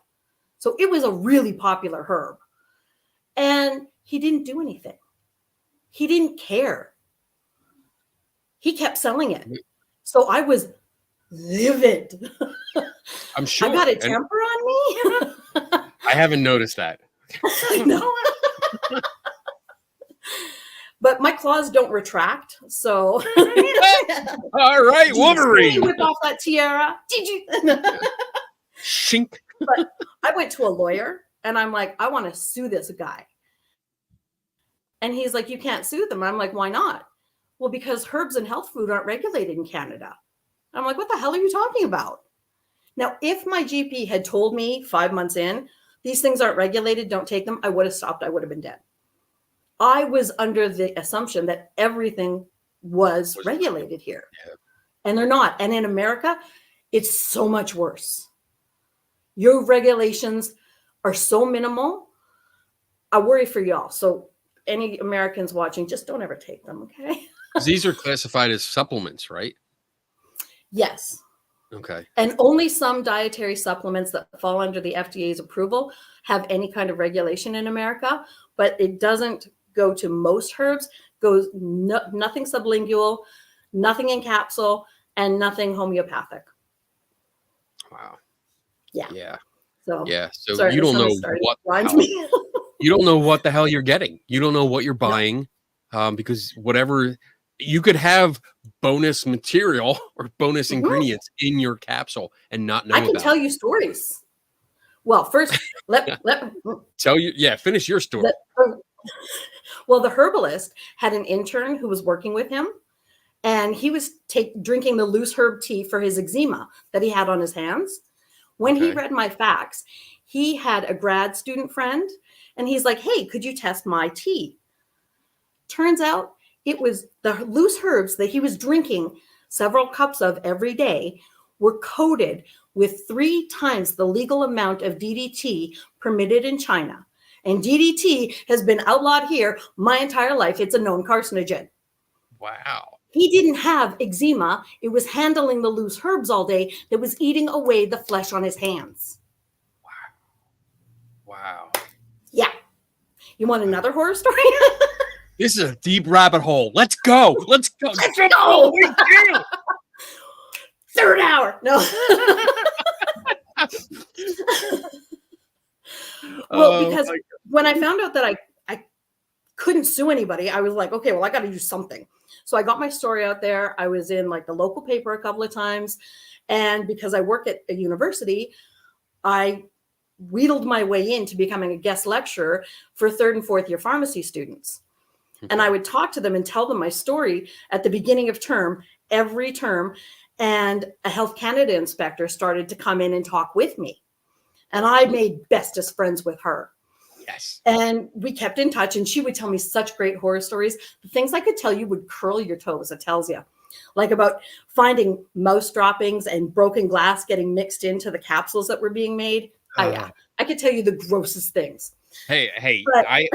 So it was a really popular herb. And he didn't do anything. He didn't care. He kept selling it. So I was livid. I'm sure. I got a temper on me. I haven't noticed that. I know. But my claws don't retract. So. All right, Wolverine. Whip off that tiara. Did you? Shink. But I went to a lawyer and I'm like, I want to sue this guy. And he's like, you can't sue them. I'm like, why not? Well, because herbs and health food aren't regulated in Canada. I'm like, what the hell are you talking about? Now, if my GP had told me 5 months in, these things aren't regulated, don't take them, I would have stopped. I would have been dead. I was under the assumption that everything was regulated here. Yeah. And they're not. And in America, it's so much worse. Your regulations are so minimal. I worry for y'all. So any Americans watching, just don't ever take them, okay? These are classified as supplements, right? Yes. Okay. And only some dietary supplements that fall under the FDA's approval have any kind of regulation in America, but it doesn't go to most herbs, goes nothing sublingual, nothing in capsule, and nothing homeopathic. Wow. Yeah. Yeah. So sorry, you don't know what you don't know what the hell you're getting. You don't know what you're buying, because whatever you could have bonus material or bonus ingredients in your capsule and not know. I can tell you stories. Well, first, let tell you. Yeah, finish your story. Well, the herbalist had an intern who was working with him, and he was drinking the loose herb tea for his eczema that he had on his hands. When he read my facts, he had a grad student friend, and he's like, hey, could you test my tea? Turns out it was the loose herbs that he was drinking several cups of every day were coated with 3 times the legal amount of DDT permitted in China. And DDT has been outlawed here my entire life. It's a known carcinogen. Wow. He didn't have eczema. It was handling the loose herbs all day that was eating away the flesh on his hands. Wow. Yeah. You want another horror story? This is a deep rabbit hole. Let's go. Let's go. Let's go. We do. Third hour. No. Well, because when I found out that I couldn't sue anybody, I was like, okay, well, I got to do something. So I got my story out there. I was in like the local paper a couple of times. And because I work at a university, I wheedled my way into becoming a guest lecturer for 3rd and 4th year pharmacy students. And I would talk to them and tell them my story at the beginning of term, every term. And a Health Canada inspector started to come in and talk with me. And I made bestest friends with her. Yes. And we kept in touch, and she would tell me such great horror stories. The things I could tell you would curl your toes, it tells you. Like about finding mouse droppings and broken glass getting mixed into the capsules that were being made. Yeah, I could tell you the grossest things. Hey, but I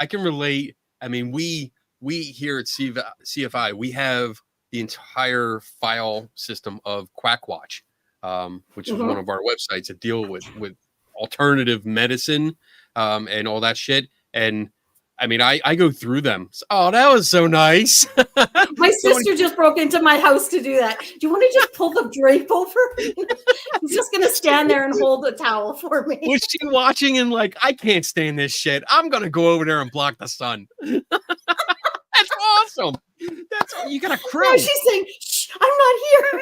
can relate. I mean, we here at CFI, we have the entire file system of Quackwatch, which is one of our websites that deal with alternative medicine and all that shit. And I mean, I go through them. Oh, that was so nice. My sister just broke into my house to do that. Do you want to just pull the drape over? He's just going to stand there and hold a towel for me. Was she watching and like, I can't stand this shit. I'm going to go over there and block the sun. That's awesome. You got a crew. No, she's saying, shh, I'm not here.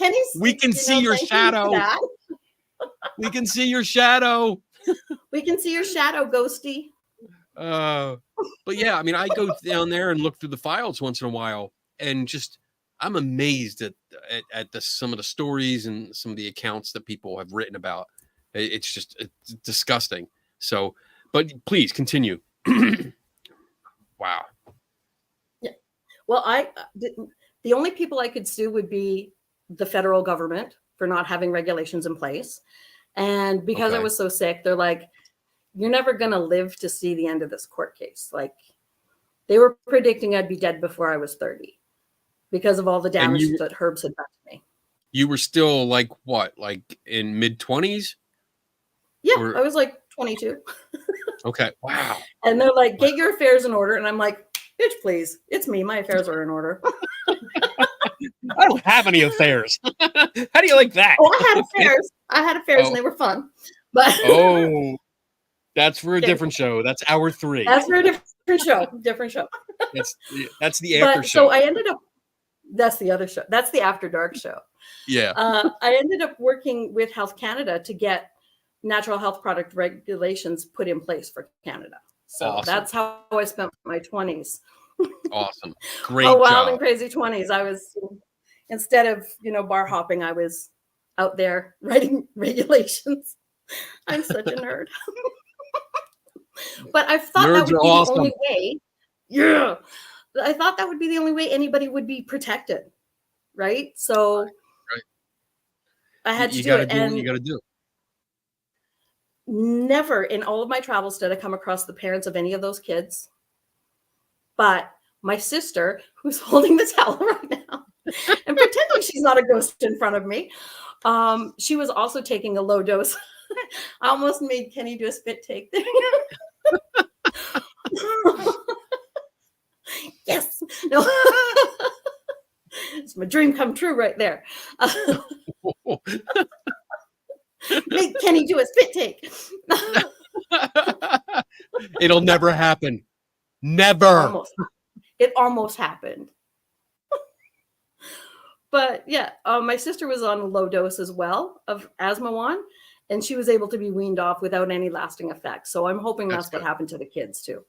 Kenny's, we can see your shadow. We can see your shadow. We can see your shadow, Ghosty. But yeah, I mean, I go down there and look through the files once in a while, and just I'm amazed at some of the stories and some of the accounts that people have written about. It's disgusting. So, but please continue. Wow. Yeah. Well, the only people I could sue would be the federal government for not having regulations in place, and because I was so sick, they're like, you're never going to live to see the end of this court case. Like, they were predicting I'd be dead before I was 30 because of all the damage that herbs had done to me. You were still like what, like in mid-20s? Yeah, I was like 22. Okay, wow. And they're like, get your affairs in order. And I'm like, bitch, please. It's me. My affairs are in order. I don't have any affairs. How do you like that? Oh, I had affairs and they were fun. But that's for a different show. That's hour 3. That's for a different show. Different show. That's the after show. So I ended up. That's the other show. That's the After Dark show. Yeah. I ended up working with Health Canada to get natural health product regulations put in place for Canada. So that's how I spent my 20s. Awesome. Great wild job. and crazy 20s. I was, instead of, bar hopping, I was out there writing regulations. I'm such a nerd. But I thought that would be the only way. Yeah. I thought that would be the only way anybody would be protected. Right? So I had to do it. Do what you got to do. Never in all of my travels did I come across the parents of any of those kids. But my sister, who's holding the towel right now and pretending she's not a ghost in front of me, she was also taking a low dose. I almost made Kenny do a spit take there. Yes. No. It's my dream come true right there. Make Kenny do a spit take. It'll never happen. Never. It almost happened. But yeah, my sister was on a low dose as well of Asmawan, and she was able to be weaned off without any lasting effects. So I'm hoping that's what happened to the kids too.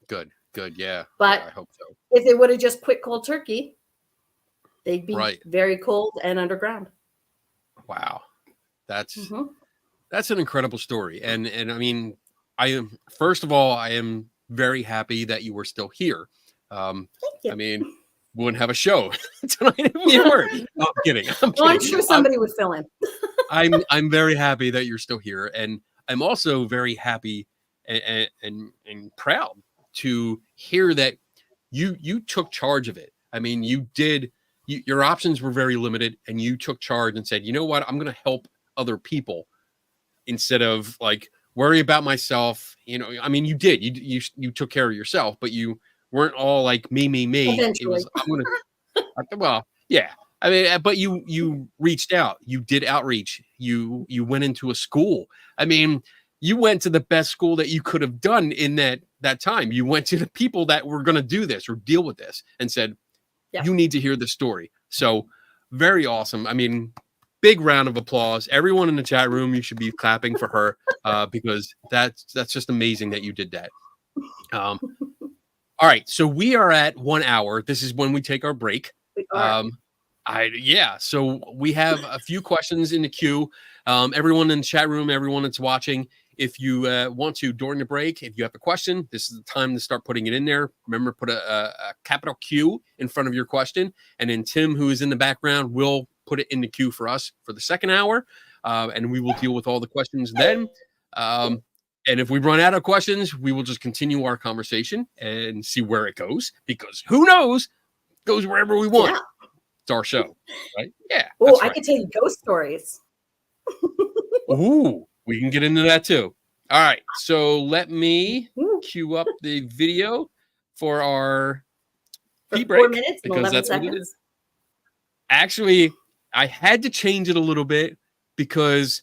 Good. Yeah. But I hope so. If they would have just quit cold turkey, they'd be very cold and underground. Wow. That's an incredible story. And I mean, first of all, I am very happy that you were still here. Thank you. I mean, we wouldn't have a show tonight if you weren't. No, I'm kidding. I'm sure somebody would fill in. I'm very happy that you're still here, and I'm also very happy and proud to hear that you took charge of it. I mean, your options were very limited, and you took charge and said, you know what, I'm going to help other people instead of like worry about myself. You know, I mean, you did. You took care of yourself, but you weren't all like me. Eventually. It was, I'm gonna. Well, yeah. I mean, but you reached out. You did outreach. You went into a school. I mean, you went to the best school that you could have done in that time. You went to the people that were going to do this or deal with this and said, Yeah. you need to hear the story. So very awesome. I mean, big round of applause. Everyone in the chat room, you should be clapping for her because that's just amazing that you did that. All right. So we are at 1 hour. This is when we take our break. We are. So we have a few questions in the queue. Everyone in the chat room, everyone that's watching, if you want to, during the break, if you have a question, this is the time to start putting it in there. Remember, put a capital Q in front of your question. And then Tim, who is in the background, will put it in the queue for us for the second hour. And we will deal with all the questions then. And if we run out of questions, we will just continue our conversation and see where it goes. Because who knows, it goes wherever we want. Yeah. It's our show, right? Yeah. Oh, I right. could tell you ghost stories. Ooh, we can get into that too. All right. So let me cue up the video for our tea break. 4 minutes and 11 seconds. Actually, I had to change it a little bit because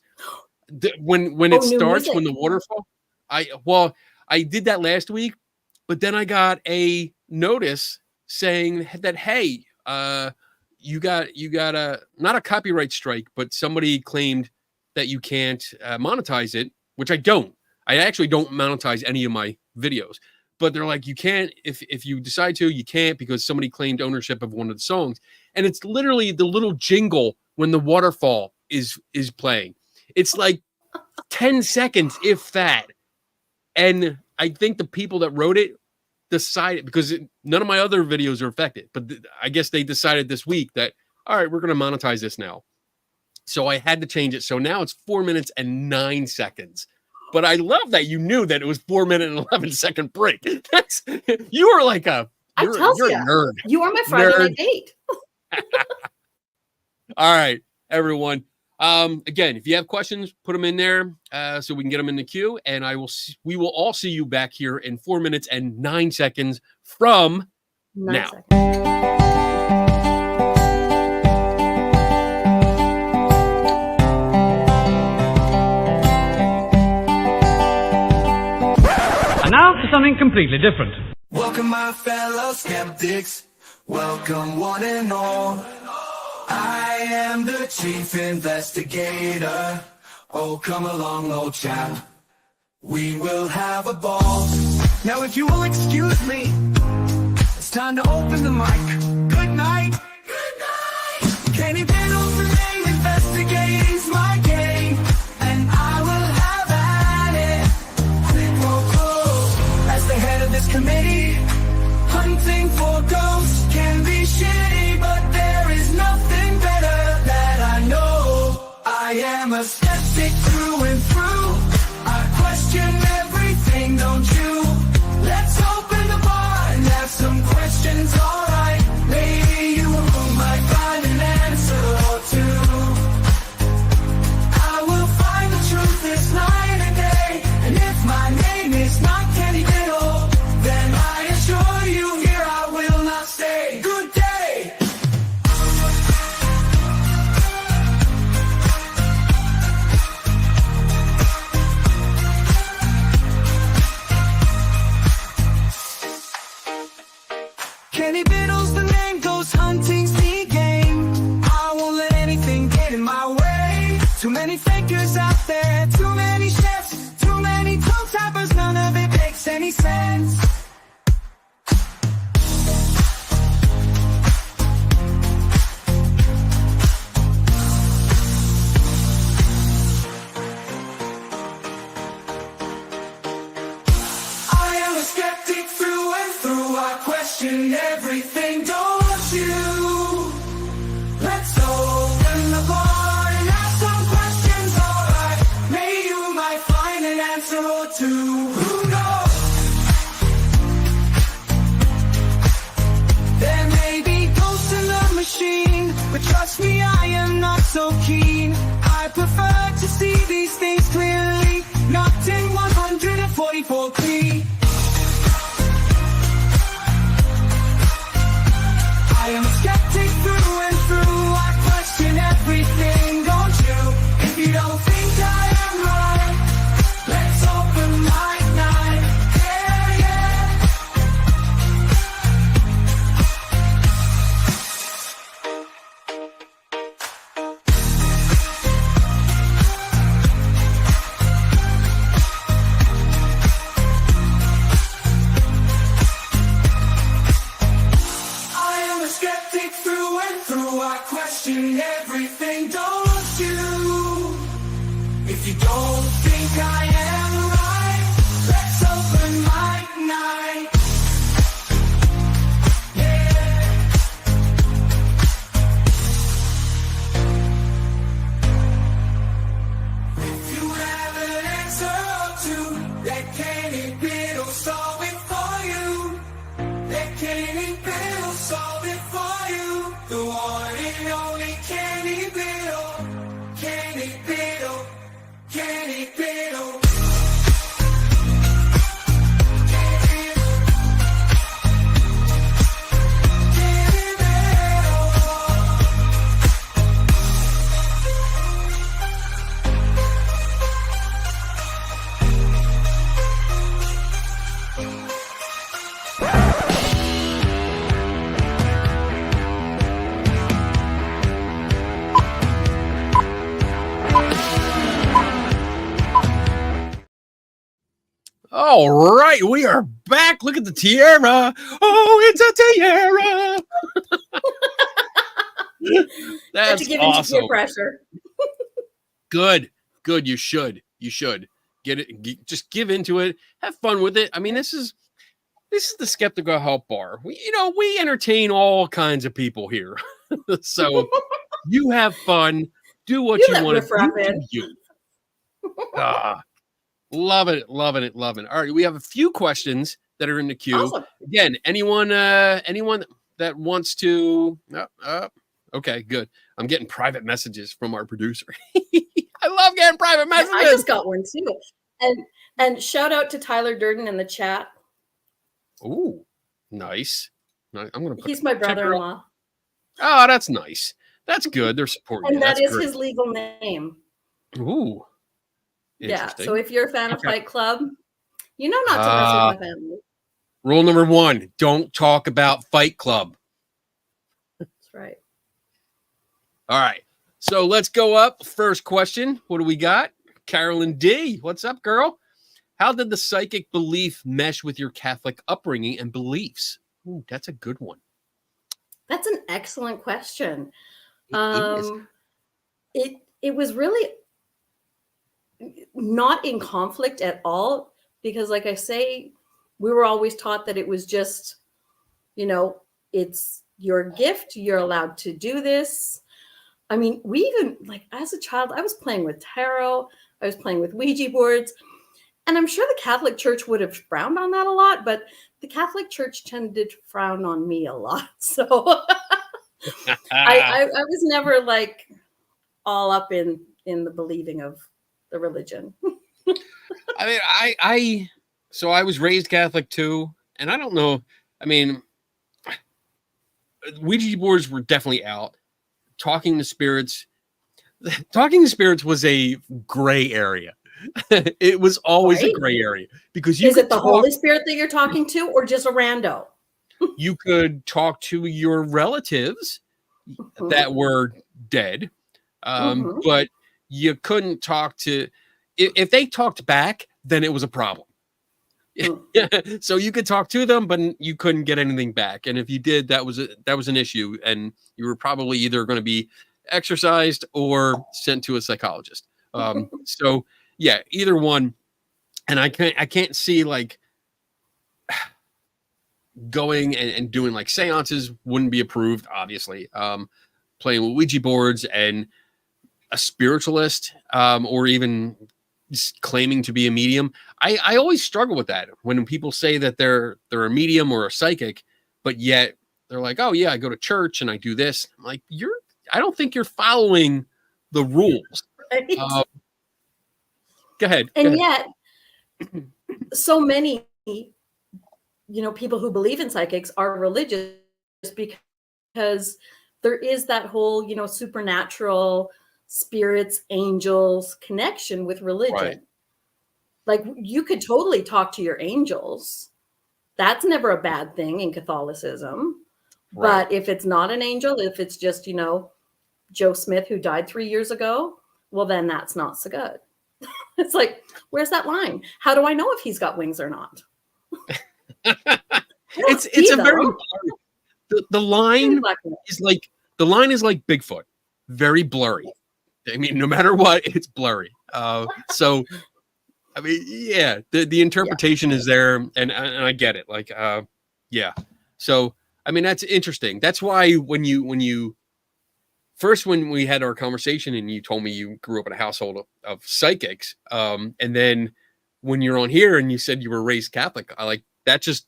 when it starts, music. when the waterfall, I did that last week, but then I got a notice saying that, hey, you got a not a copyright strike, but somebody claimed that you can't monetize it, which I don't. I actually don't monetize any of my videos, but they're like, you can't, if you decide to, you can't because somebody claimed ownership of one of the songs. And it's literally the little jingle when the waterfall is playing. It's like 10 seconds, if that. And I think the people that wrote it decided, because none of my other videos are affected, but I guess they decided this week that, all right, we're going to monetize this now. So I had to change it. So now it's 4 minutes and 9 seconds. But I love that you knew that it was 4 minute and 11 second break. That's, you are like you're a nerd. You are my Friday night date. All right, everyone. Again, if you have questions, put them in there so we can get them in the queue. And we will all see you back here in 4 minutes and 9 seconds from 9 now. seconds. And now for something completely different. Welcome, my fellow skeptics. Welcome, one and all. I am the chief investigator. Oh, come along, old chap. We will have a ball. Now, if you will excuse me, it's time to open the mic. Good night. Good night. Kenny Biddle's the name, investigating's my game, and I will have at it. Quid pro quo. As the head of this committee, hunting for ghosts can be shitty, but there is nothing better that I know. I am a skeptic through and through. I question everything, don't you? Let's open the bar and have some questions, alright? Maybe you might find an answer or two. I will find the truth this night and day. And if my name is not Kenny Biddle, then I assure you here I will not stay. Good day. Kenny Biddle's the name, ghost hunting's the game. I won't let anything get in my way. Too many fakers out there, too many chefs, too many toe tappers, none of it makes any sense. I am a skeptic through and through. I question everything, don't you? Let's open the bar and ask some questions, alright? Maybe you might find an answer or two. Who knows? There may be ghosts in the machine, but trust me, I am not so keen. I prefer to see these things clearly, not in to. Let Kenny Biddle solve it for you. Let Kenny Biddle solve it for you. The one and only Kenny Biddle. Kenny Biddle. Kenny Biddle. All right, we are back. Look at the tiara. Oh, it's a tiara. That's to give into awesome. peer pressure. Good. You should get it. Just give into it. Have fun with it. I mean, this is the Skeptical Help Bar. We entertain all kinds of people here. So you have fun. Do what you want to do. You. Love it. All right, we have a few questions that are in the queue. Awesome. Again, anyone that wants to. Okay, good. I'm getting private messages from our producer. I love getting private messages. I just got one too. And shout out to Tyler Durden in the chat. Ooh, nice. I'm gonna. He's my brother-in-law. Oh, that's nice. That's good. They're supporting. And that is great. his legal name. Ooh. Yeah. So if you're a fan of Fight Club, you know not to mess with my family. Rule number 1: don't talk about Fight Club. That's right. All right. So let's go up. First question. What do we got? Carolyn D. What's up, girl? How did the psychic belief mesh with your Catholic upbringing and beliefs? Ooh, that's a good one. That's an excellent question. It was really not in conflict at all, because like I say, we were always taught that it was just, it's your gift. You're allowed to do this. I mean, we even, like, as a child, I was playing with tarot. I was playing with Ouija boards. And I'm sure the Catholic Church would have frowned on that a lot, but the Catholic Church tended to frown on me a lot. So I was never like all up in the believing of the religion. I mean, so I was raised Catholic too, and I don't know. I mean, Ouija boards were definitely out. Talking to spirits was a gray area. It was always a gray area because is it the Holy Spirit that you're talking to, or just a rando? You could talk to your relatives that were dead, but you couldn't talk to. If they talked back, then it was a problem. So you could talk to them, but you couldn't get anything back. And if you did, that was an issue, and you were probably either going to be exorcised or sent to a psychologist. So yeah, either one. And I can't see like going and doing like seances wouldn't be approved, obviously. Playing with Ouija boards and a spiritualist, or even claiming to be a medium. I always struggle with that when people say that they're a medium or a psychic, but yet they're like, oh yeah, I go to church and I do this. I'm like, I don't think you're following the rules. Right. Go ahead. Yet, so many, people who believe in psychics are religious because there is that whole, supernatural spirits, angels connection with religion. Right. Like you could totally talk to your angels. That's never a bad thing in Catholicism. Right. But if it's not an angel, if it's just, Joe Smith who died 3 years ago, well, then that's not so good. It's like, where's that line? How do I know if he's got wings or not? It's a very the line is like Bigfoot, very blurry. I mean, no matter what, it's blurry. So I mean, yeah, the interpretation is there, and I get it. Like, yeah. So I mean, that's interesting. That's why when we had our conversation and you told me you grew up in a household of psychics, and then when you're on here and you said you were raised Catholic, I like that. Just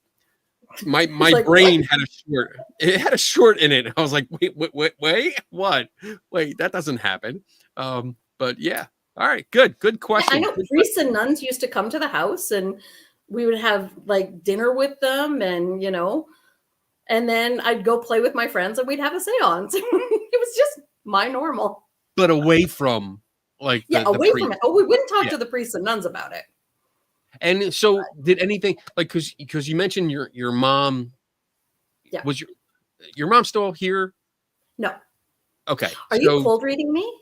my like, brain had a short. It had a short in it. I was like, wait, what? Wait, that doesn't happen. But yeah. All right, good question. I know priests and nuns used to come to the house, and we would have like dinner with them, and and then I'd go play with my friends, and we'd have a seance. It was just my normal. But away from like away from it. Oh, we wouldn't talk Yeah. to the priests and nuns about it. And so, did anything like because you mentioned your mom? Yeah. Was your mom still here? No. Okay. Are you cold reading me?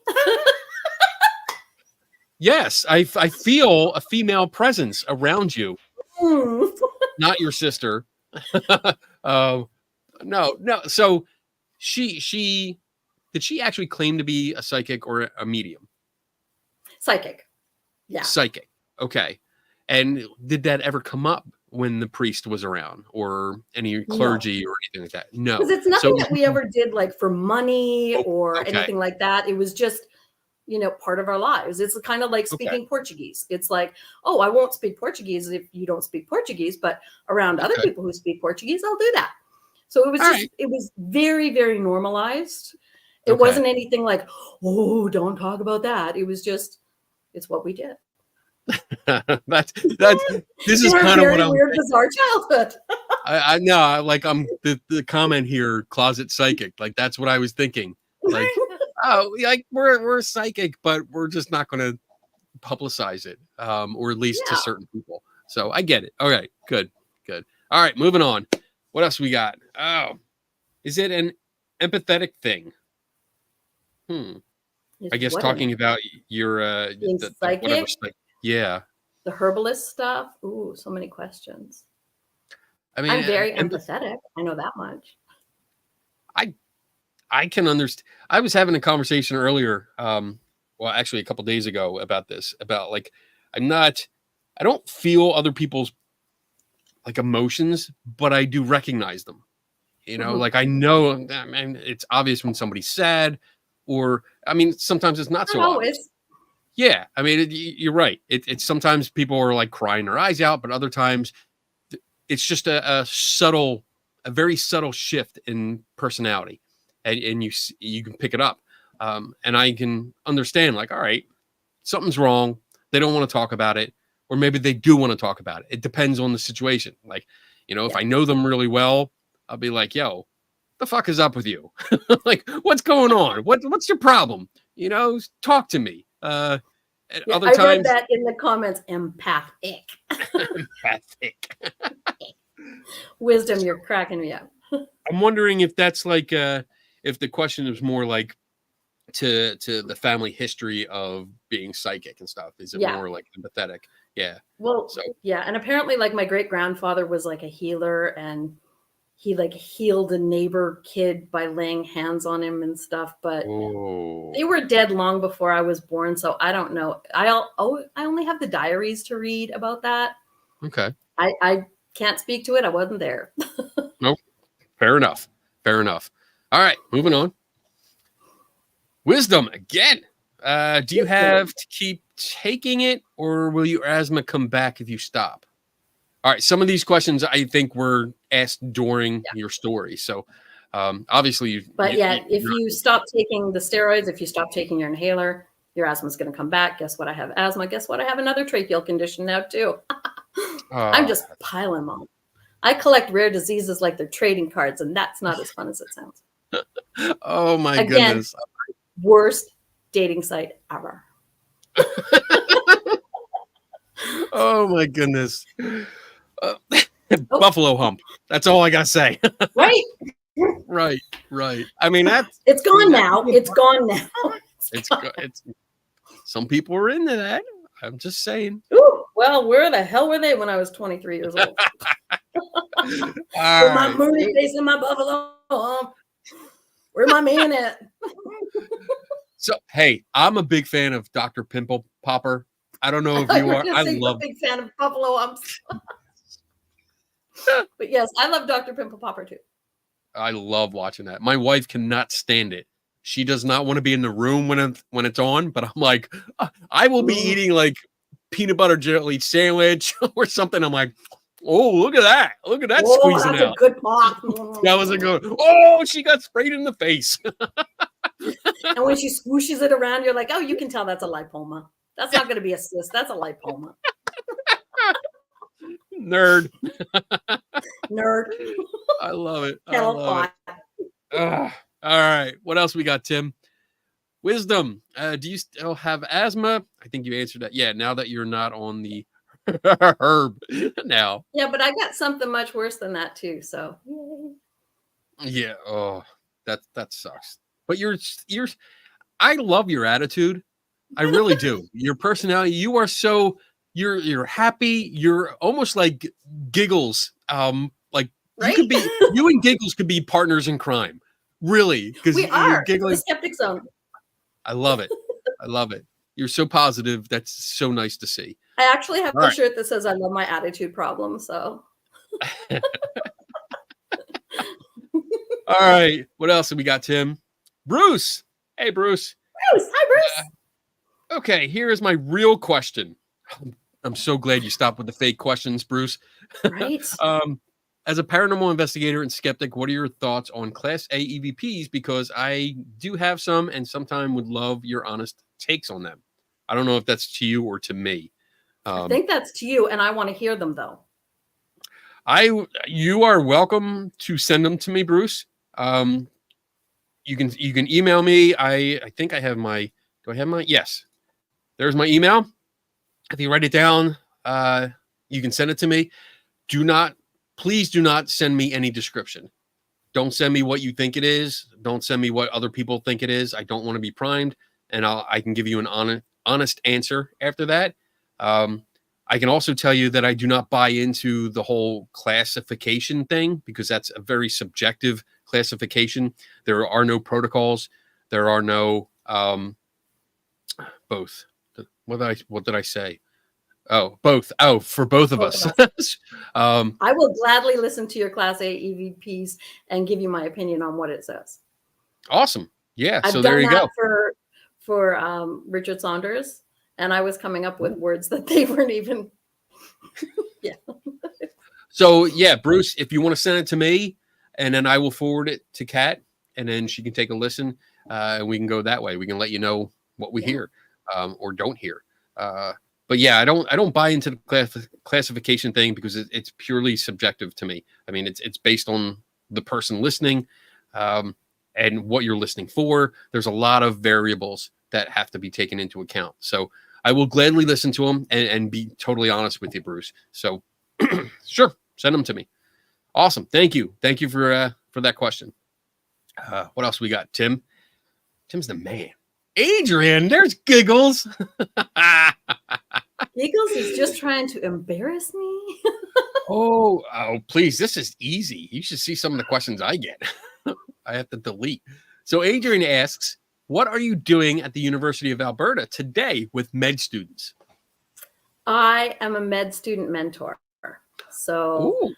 Yes, I feel a female presence around you. Hmm. Not your sister. No. So she did she actually claim to be a psychic or a medium? Psychic. Yeah. Psychic. Okay. And did that ever come up when the priest was around or any clergy or anything like that? No. Because it's nothing that we ever did like for money or okay. anything like that. It was just, part of our lives. It's kind of like speaking Portuguese. It's like, oh, I won't speak Portuguese if you don't speak Portuguese, but around other people who speak Portuguese, I'll do that. So it was it was very, very normalized. It wasn't anything like, oh, don't talk about that. It was just, it's what we did. that's this is kind of what I'm weird, bizarre childhood. I know, like I'm the comment here, closet psychic. Like that's what I was thinking. Like, oh, like we're psychic, but we're just not going to publicize it, or at least to certain people. So I get it. All right, good. All right, moving on. What else we got? Oh, is it an empathetic thing? I guess talking about your psychic? Yeah. The herbalist stuff. Ooh, so many questions. I mean, I'm very empathetic. I know that much. I can understand. I was having a conversation earlier, well, actually a couple days ago about this, about like, I don't feel other people's like emotions, but I do recognize them. Like I know, I mean, it's obvious when somebody's sad, or I mean, sometimes it's not so obvious. Yeah, I mean, you're right. It's sometimes people are like crying their eyes out, but other times it's just a very subtle shift in personality, and you can pick it up, and I can understand. Like, all right, something's wrong. They don't want to talk about it, or maybe they do want to talk about it. It depends on the situation. Like, if I know them really well, I'll be like, "Yo, the fuck is up with you? Like, what's going on? What's your problem? Talk to me." Other I times, read that in the comments. Empathic. empathic. Wisdom, you're cracking me up. I'm wondering if that's like if the question is more like to the family history of being psychic and stuff. Is it more like empathetic? Yeah. Well, and apparently like my great grandfather was like a healer, and he like healed a neighbor kid by laying hands on him and stuff, but they were dead long before I was born. So I don't know. I only have the diaries to read about that. Okay. I can't speak to it. I wasn't there. Nope. Fair enough. All right, moving on. Wisdom again. Do you have to keep taking it, or will your asthma come back if you stop? All right, some of these questions I think were asked during your story. So obviously if you stop taking the steroids, if you stop taking your inhaler, your asthma is going to come back. Guess what? I have asthma. Guess what? I have another tracheal condition now too. I'm just piling them on. I collect rare diseases like they're trading cards, and that's not as fun as it sounds. Oh my goodness. Worst dating site ever. Oh my goodness. Buffalo hump. That's all I gotta say. Right. Right. I mean, it's gone now. It's gone now. It's some people are into that. I'm just saying. Ooh, well, where the hell were they when I was 23 years old? With my moody face and my buffalo hump. Where my man at? So, hey, I'm a big fan of Dr. Pimple Popper. I don't know if you are. I love. A big fan of buffalo humps. But yes, I love Dr. Pimple Popper too. I love watching that. My wife cannot stand it. She does not want to be in the room when it's on. But I'm like, I will be eating like peanut butter jelly sandwich or something. I'm like, oh, look at that. Look at that Whoa, squeezing that's out. a good pop. That was a good. Oh, she got sprayed in the face. And when she swooshes it around, you're like, oh, you can tell that's a lipoma. That's not going to be a cyst. That's a lipoma. Nerd. Nerd. I love it. I Kettle love it. pot. All right. What else we got, Tim? Wisdom. Do you still have asthma? I think you answered that. Yeah. Now that you're not on the herb now. Yeah, but I got something much worse than that too. So yay. Yeah. Oh, that sucks. But you're. I love your attitude. I really do. Your personality. You are so. You're happy. You're almost like Giggles. Like Right? you could be. You and Giggles could be partners in crime. Really, because We you're are giggling. the skeptic zone. I love it. I love it. You're so positive. That's so nice to see. I actually have All a right. shirt that says I love my attitude problem. So All right. What else have we got, Tim? Bruce. Hey, Bruce. Bruce, hi Bruce. Okay, here is my real question. I'm so glad you stopped with the fake questions, Bruce. Right. As a paranormal investigator and skeptic, what are your thoughts on Class A EVPs? Because I do have some and sometimes would love your honest takes on them. I don't know if that's to you or to me. I think that's to you, and I want to hear them though. You are welcome to send them to me, Bruce. You can email me. I think I have my. Do I have my? Yes. There's my email. If you write it down, you can send it to me. Please do not send me any description. Don't send me what you think it is. Don't send me what other people think it is. I don't want to be primed, and I can give you an honest answer after that. I can also tell you that I do not buy into the whole classification thing because that's a very subjective classification. There are no protocols. There are no both. What did I say? Oh, both. Oh, for both of us. I will gladly listen to your Class A EVPs and give you my opinion on what it says. Awesome. Yeah. I've So done there you that go. for Richard Saunders, and I was coming up with words that they weren't even. Yeah. So yeah, Bruce, if you want to send it to me, and then I will forward it to Kat, and then she can take a listen, and we can go that way. We can let you know what we hear or don't hear. But yeah, I don't buy into the classification thing because it's purely subjective to me. I mean, it's based on the person listening and what you're listening for. There's a lot of variables that have to be taken into account. So I will gladly listen to them and be totally honest with you, Bruce. So sure, send them to me. Awesome. Thank you. Thank you for that question. What else we got? Tim? Tim's the man. Adrian, there's Giggles. Giggles is just trying to embarrass me. Oh, please. This is easy. You should see some of the questions I get. I have to delete. So Adrian asks, what are you doing at the University of Alberta today with med students? I am a med student mentor. So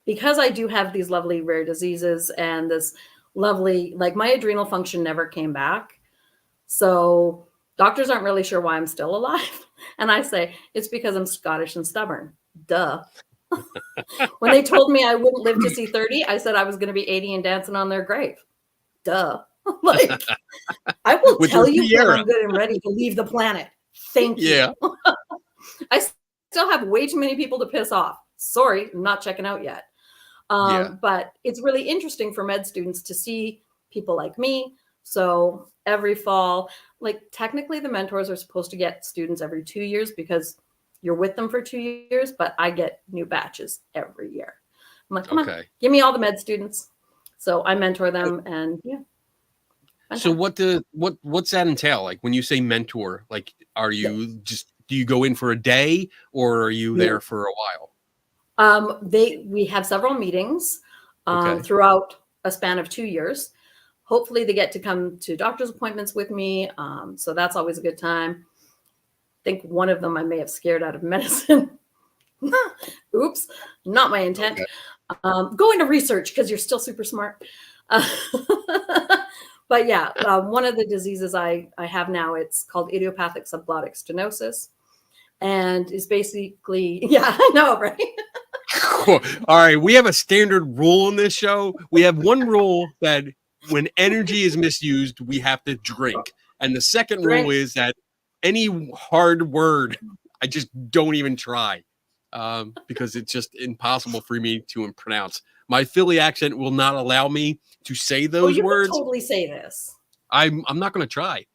because I do have these lovely rare diseases and this lovely, like my adrenal function never came back. So doctors aren't really sure why I'm still alive. And I say, it's because I'm Scottish and stubborn. Duh. When they told me I wouldn't live to see 30, I said I was going to be 80 and dancing on their grave. Duh. Like, I will tell you when I'm good and ready to leave the planet. Thank you. Yeah. I still have way too many people to piss off. Sorry, I'm not checking out yet. But it's really interesting for med students to see people like me. So every fall, like technically the mentors are supposed to get students every 2 years because you're with them for 2 years, but I get new batches every year. I'm like, come on, give me all the med students. So I mentor them and yeah. So what's that entail? Like when you say mentor, like are you do you go in for a day or are you there for a while? We have several meetings throughout a span of 2 years. Hopefully they get to come to doctor's appointments with me. So that's always a good time. I think one of them I may have scared out of medicine. Oops, not my intent. Go into research because you're still super smart. But yeah, one of the diseases I have now, it's called idiopathic subglottic stenosis, and is basically, yeah, I know, right? All right, we have a standard rule on this show. We have one rule that when energy is misused, we have to drink. And the second rule Drink. is that any hard word, I just don't even try because it's just impossible for me to pronounce. My Philly accent will not allow me to say Oh, those you can words. totally say this. I'm not going to try.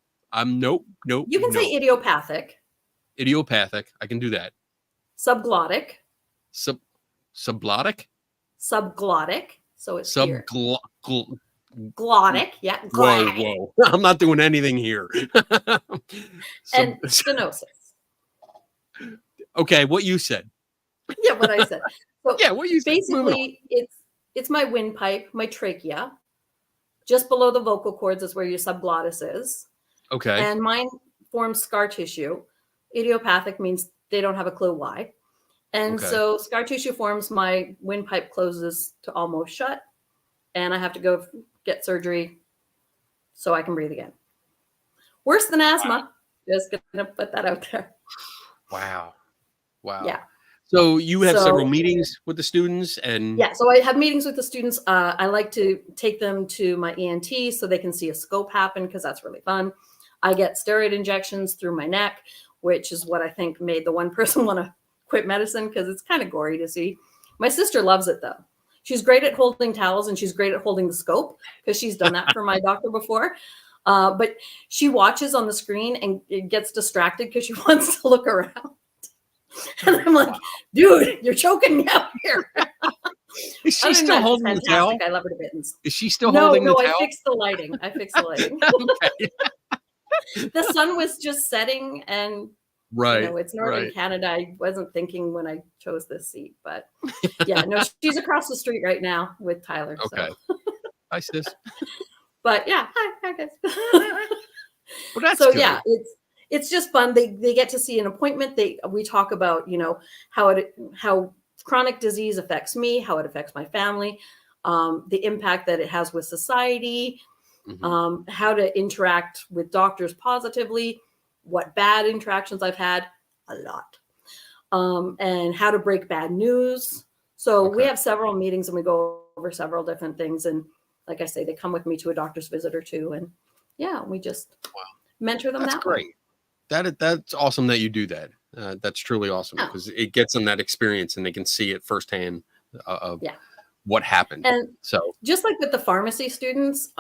Nope. You can say idiopathic, Idiopathic. I can do that. subglottic, Subglottic? subglottic. So it's here. Glottic, yeah. Whoa, Glottic. whoa. I'm not doing anything here. And stenosis. Okay, what you said. Yeah, what I said. So Yeah, what you said. Moving on. basically, it's my windpipe, my trachea. Just below the vocal cords is where your subglottis is. Okay. And mine forms scar tissue. Idiopathic means they don't have a clue why. And Okay. so scar tissue forms, my windpipe closes to almost shut, and I have to go get surgery so I can breathe again. Worse than asthma. Just gonna put that out there. Wow. Yeah. So you have So- several meetings with the students and Yeah, so I have meetings with the students. I like to take them to my ENT so they can see a scope happen because that's really fun. I get steroid injections through my neck, which is what I think made the one person want to quit medicine because it's kind of gory to see. My sister loves it though. She's great at holding towels and she's great at holding the scope because she's done that for my doctor before. But she watches on the screen and it gets distracted because she wants to look around. And I'm like, dude, you're choking me out here. is she Other than still that, holding the it's towel? fantastic. I love her to bits. Is she still No, holding the I towel? fixed the lighting. Okay. The sun was just setting, and Right. you know, it's northern right. Canada. I wasn't thinking when I chose this seat, but yeah, no, she's across the street right now with Tyler. Okay. So. Hi, sis. But yeah, hi guys. Well, that's So good. yeah, it's just fun. They get to see an appointment. We talk about, you know, how chronic disease affects me, how it affects my family, the impact that it has with society, Mhm. how to interact with doctors positively, what bad interactions I've had, a lot, and how to break bad news. So we Okay. have several meetings and we go over several different things. And like I say, they come with me to a doctor's visit or two. And yeah, we just mentor them That's that way. great. That's awesome that you do that. That's truly awesome Yeah. because it gets them that experience and they can see it firsthand of Yeah. what happened. And So just like with the pharmacy students,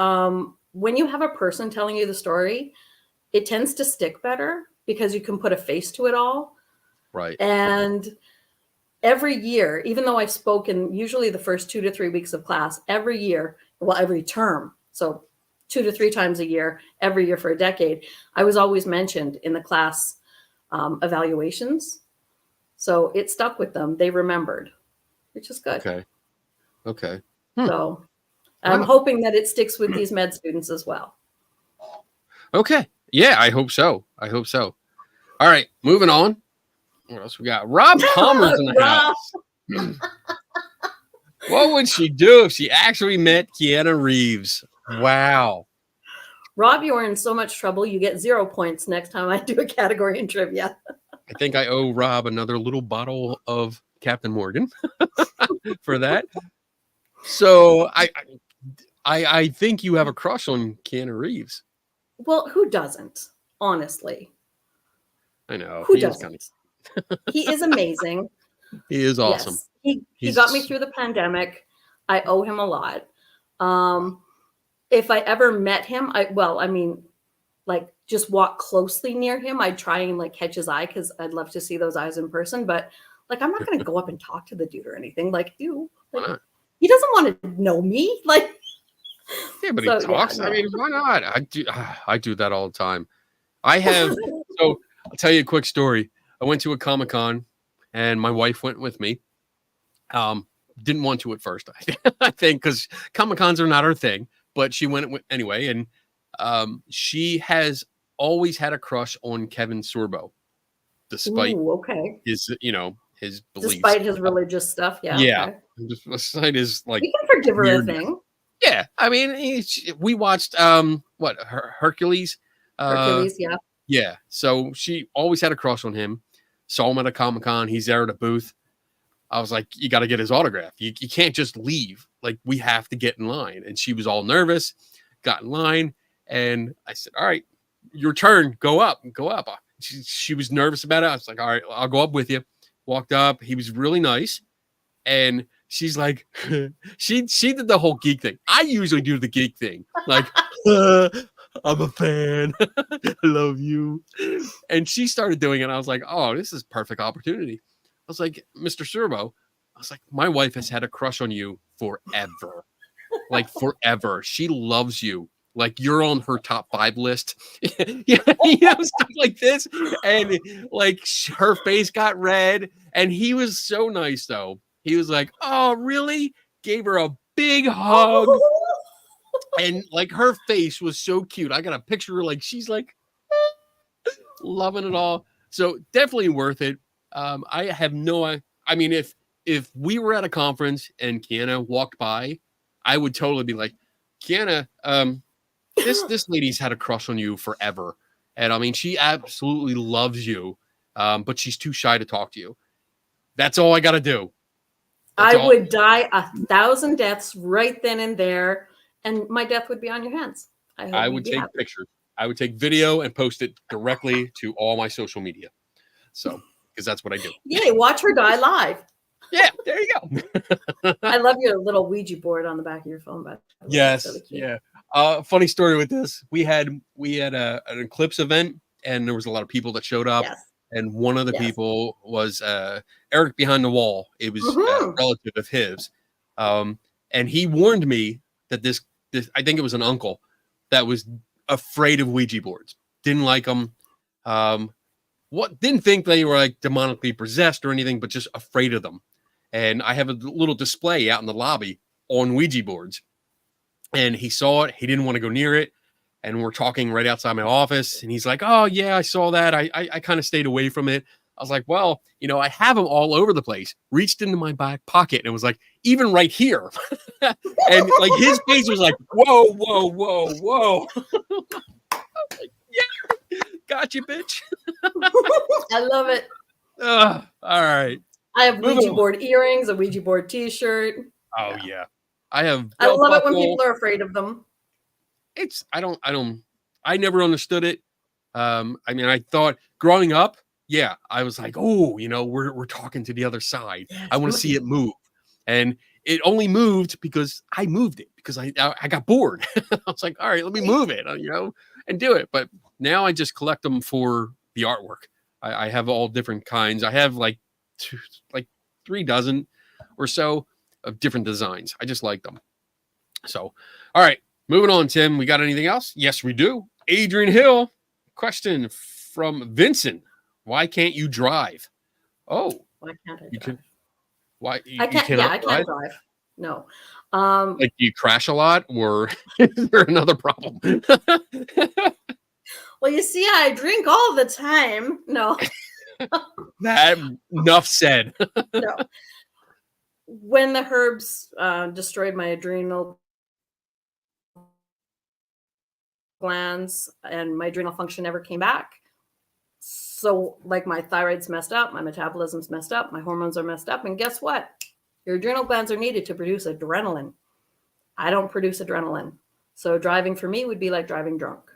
when you have a person telling you the story, it tends to stick better because you can put a face to it all. right. And every year, even though I've spoken usually the first 2 to 3 weeks of class, every year, well, every term, so 2 to 3 times a year, every year for a decade, I was always mentioned in the class evaluations. So it stuck with them. They remembered, which is good. Okay. So I'm Wow. hoping that it sticks with these med students as well. Okay. Yeah, I hope so. All right, moving on. What else we got? Rob Palmer's in the Rob. house. What would she do if she actually met Keanu Reeves? Wow. Rob, you are in so much trouble. You get 0 points next time I do a category in trivia. I think I owe Rob another little bottle of Captain Morgan for that. So I think you have a crush on Keanu Reeves. Well, who doesn't? Honestly, I know. who He is doesn't? He is amazing. He is awesome. Yes. He He's- got me through the pandemic. I owe him a lot. If I ever met him, like just walk closely near him, I'd try and like catch his eye because I'd love to see those eyes in person. But like, I'm not going to go up and talk to the dude or anything. Like, ew, Why like, not? he doesn't want to know me. Like, Yeah, but So, he talks. yeah, I no. mean, why not? I do that all the time. I have. So I'll tell you a quick story. I went to a Comic-Con and my wife went with me. Didn't want to at first, I think, because Comic-Cons are not her thing, but she went anyway. And she has always had a crush on Kevin Sorbo, despite ooh, okay. his, his beliefs. Despite his religious stuff, yeah. Yeah. Okay. Despite his like You can forgive her a weirdness. thing. Yeah, I mean, we watched Hercules. Hercules, yeah. Yeah. So she always had a crush on him. Saw him at a Comic-Con. He's there at a booth. I was like, you got to get his autograph. You can't just leave. Like, we have to get in line. And she was all nervous, got in line. And I said, all right, your turn. Go up. Go up. She was nervous about it. I was like, all right, I'll go up with you. Walked up. He was really nice. And she's like, she did the whole geek thing. I usually do the geek thing. Like, I'm a fan. I love you. And she started doing it. I was like, oh, this is perfect opportunity. I was like, Mr. Servo, I was like, my wife has had a crush on you forever. Like, forever. She loves you. Like, you're on her top 5 list. Yeah, stuff like this. And like, her face got red. And he was so nice, though. He was like, oh, really? Gave her a big hug. And like, her face was so cute. I got a picture, like, she's like loving it all. So definitely worth it. I have no, I mean, if we were at a conference and Kiana walked by, I would totally be like, Kiana, this lady's had a crush on you forever. And I mean, she absolutely loves you. But she's too shy to talk to you. That's all I got to do. I would die 1,000 deaths right then and there, and my death would be on your hands. I would take pictures. I would take video and post it directly to all my social media. So, because that's what I do. Yay, watch her die live. Yeah, there you go. I love your little Ouija board on the back of your phone. But yes, so yeah. Funny story with this. We had an eclipse event, and there was a lot of people that showed up. Yes. And one of the people was Eric behind the wall. It was a relative of his. And he warned me that this, I think it was an uncle that was afraid of Ouija boards. Didn't like them. Didn't think they were like demonically possessed or anything, but just afraid of them. And I have a little display out in the lobby on Ouija boards. And he saw it. He didn't want to go near it. And we're talking right outside my office. And he's like, oh, yeah, I saw that. I kind of stayed away from it. I was like, well, I have them all over the place. Reached into my back pocket. And it was like, even right here. And like, his face was like, whoa, whoa, whoa, whoa. Like, yeah, gotcha, bitch. I love it. All right. I have Ouija board earrings, a Ouija board t-shirt. Oh, yeah. I love it when people are afraid of them. I never understood it. I mean, I thought growing up, yeah, I was like, oh, we're talking to the other side. Yes, I want to see it move. And it only moved because I moved it, because I got bored. I was like, all right, let me move it, and do it. But now I just collect them for the artwork. I have all different kinds. I have like 3 dozen or so of different designs. I just like them. So, all right. Moving on, Tim. We got anything else? Yes, we do. Adrian Hill. Question from Vincent. Why can't you drive? Oh. Why can't I drive? Why? I can't drive. No. Like, do you crash a lot, or is there another problem? Well, you see, I drink all the time. No. That enough said. No. When the herbs destroyed my adrenal glands and my adrenal function never came back. So like, my thyroid's messed up, my metabolism's messed up, my hormones are messed up. And guess what? Your adrenal glands are needed to produce adrenaline. I don't produce adrenaline. So driving for me would be like driving drunk.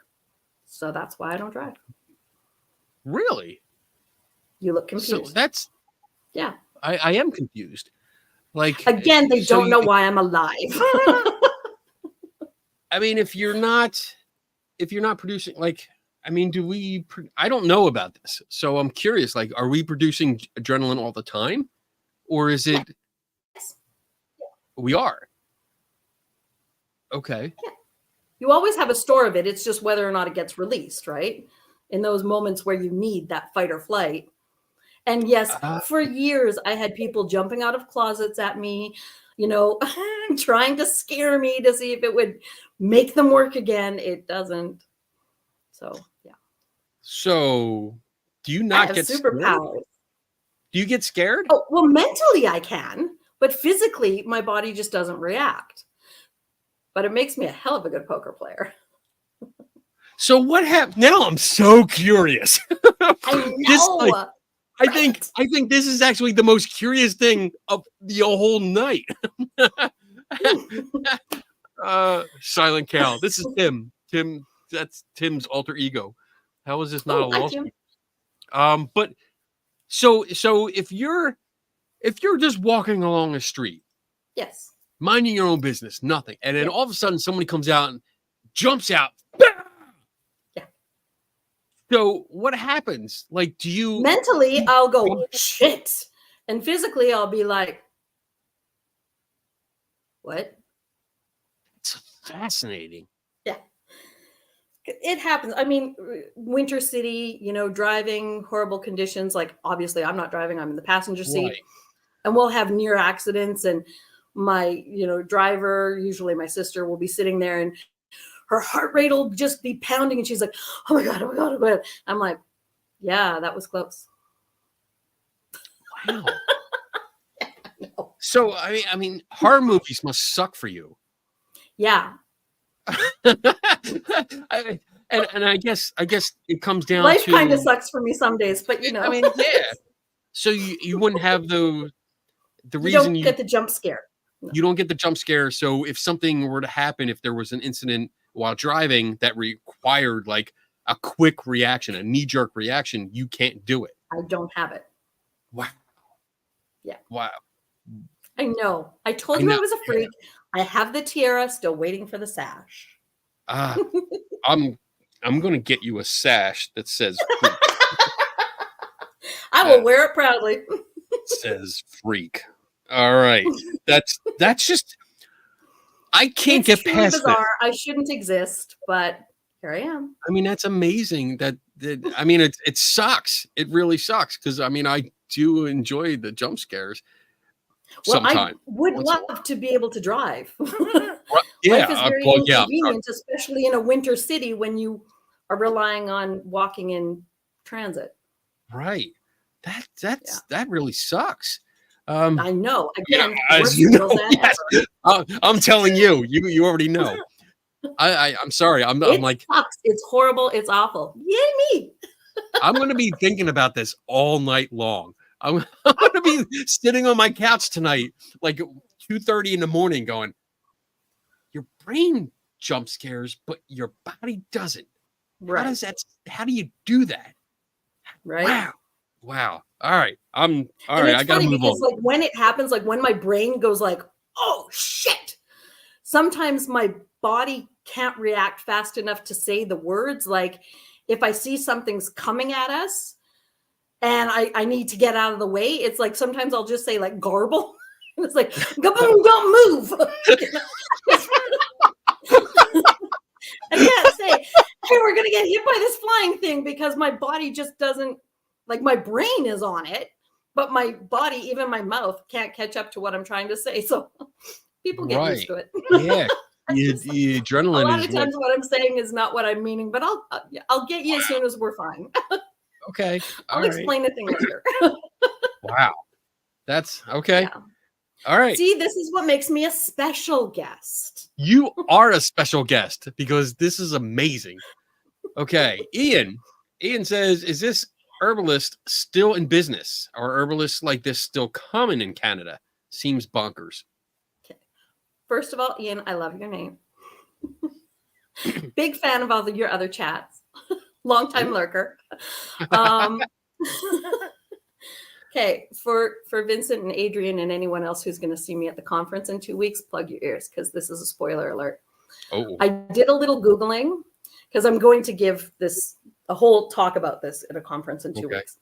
So that's why I don't drive. Really? You look confused. So that's, yeah. I am confused. Like, again, they don't know why I'm alive. I mean, if you're not producing, like, I mean, I don't know about this. So I'm curious, like, are we producing adrenaline all the time, or is it, yes. We are. Okay. Yeah. You always have a store of it. It's just whether or not it gets released, right? In those moments where you need that fight or flight. And yes, for years, I had people jumping out of closets at me, trying to scare me to see if it would make them work again. It doesn't. So, yeah. So, do you not get superpowers? Do you get scared? Oh, well, mentally I can, but physically my body just doesn't react. But it makes me a hell of a good poker player. So what happened? Now I'm so curious. I This, know. like, I think this is actually the most curious thing of the whole night. Silent Cal. This is Tim. Tim, that's Tim's alter ego. How is this not a Hi, lost? Tim. But so if you're just walking along a street, Yes. minding your own business, nothing, and then Yeah. all of a sudden somebody comes out and jumps out. Yeah. So what happens? Like, do you Mentally, I'll go, shit. And physically, I'll be like, what? It's fascinating. Yeah. It happens. I mean, winter city, driving, horrible conditions. Like, obviously, I'm not driving, I'm in the passenger seat. Right. And we'll have near accidents. And my, driver, usually my sister, will be sitting there and her heart rate will just be pounding. And she's like, oh my God, oh my God, oh my God. I'm like, yeah, that was close. Wow. No. So I mean, horror movies must suck for you. Yeah. and I guess it comes down Life to kind of sucks for me some days, but I mean, yeah. So you wouldn't have the you reason don't get the jump scare. No. you don't get the jump scare. So if something were to happen, if there was an incident while driving that required like a quick reaction, a knee-jerk reaction, you can't do it. I don't have it. Wow. Yeah. Wow. I know. I told you I was a freak. I have the tiara, still waiting for the sash. I'm gonna get you a sash that says freak. I will wear it proudly. Says freak. All right. That's just I can't It's get truly past bizarre. that. I shouldn't exist, but here I am. I mean, that's amazing. I mean, it sucks. It really sucks because I mean, I do enjoy the jump scares. Well, Sometimes. I would Once in a while. love to be able to drive. Yeah, Life is very well, yeah, inconvenient, especially in a winter city when you are relying on walking in transit. right. That really sucks. I know. Again, as worst you know, feels that yes. ever. I'm telling you, you already know. I'm sorry. I'm It like sucks. It's horrible. It's awful. Yay me. I'm going to be thinking about this all night long. I'm going to be sitting on my couch tonight, like 2:30 in the morning, going, "Your brain jump scares, but your body doesn't. Right. How do you do that?" Right. Wow. All right. All And right. it's I got to funny move because on. like when it happens, like when my brain goes like, oh shit. Sometimes my body can't react fast enough to say the words. Like if I see something's coming at us and I need to get out of the way, it's like sometimes I'll just say like garble. It's like, don't move. I can't say, hey, we're going to get hit by this flying thing because my body just doesn't, like my brain is on it, but my body, even my mouth, can't catch up to what I'm trying to say. So people get used to it. Yeah. The adrenaline A lot is of times what I'm saying is not what I'm meaning, but I'll get you as soon as we're fine. okay. I'll explain the thing later. Wow. That's okay. Yeah. All right. See, this is what makes me a special guest. You are a special guest because this is amazing. Okay. Ian says, is this herbalist still in business? Are herbalists like this still common in Canada? Seems bonkers. First of all, Ian, I love your name. Big fan of all of your other chats. Long-time lurker. Okay, for Vincent and Adrian and anyone else who's going to see me at the conference in 2 weeks, plug your ears because this is a spoiler alert. Oh, I did a little Googling because I'm going to give a whole talk about this at a conference in 2 weeks.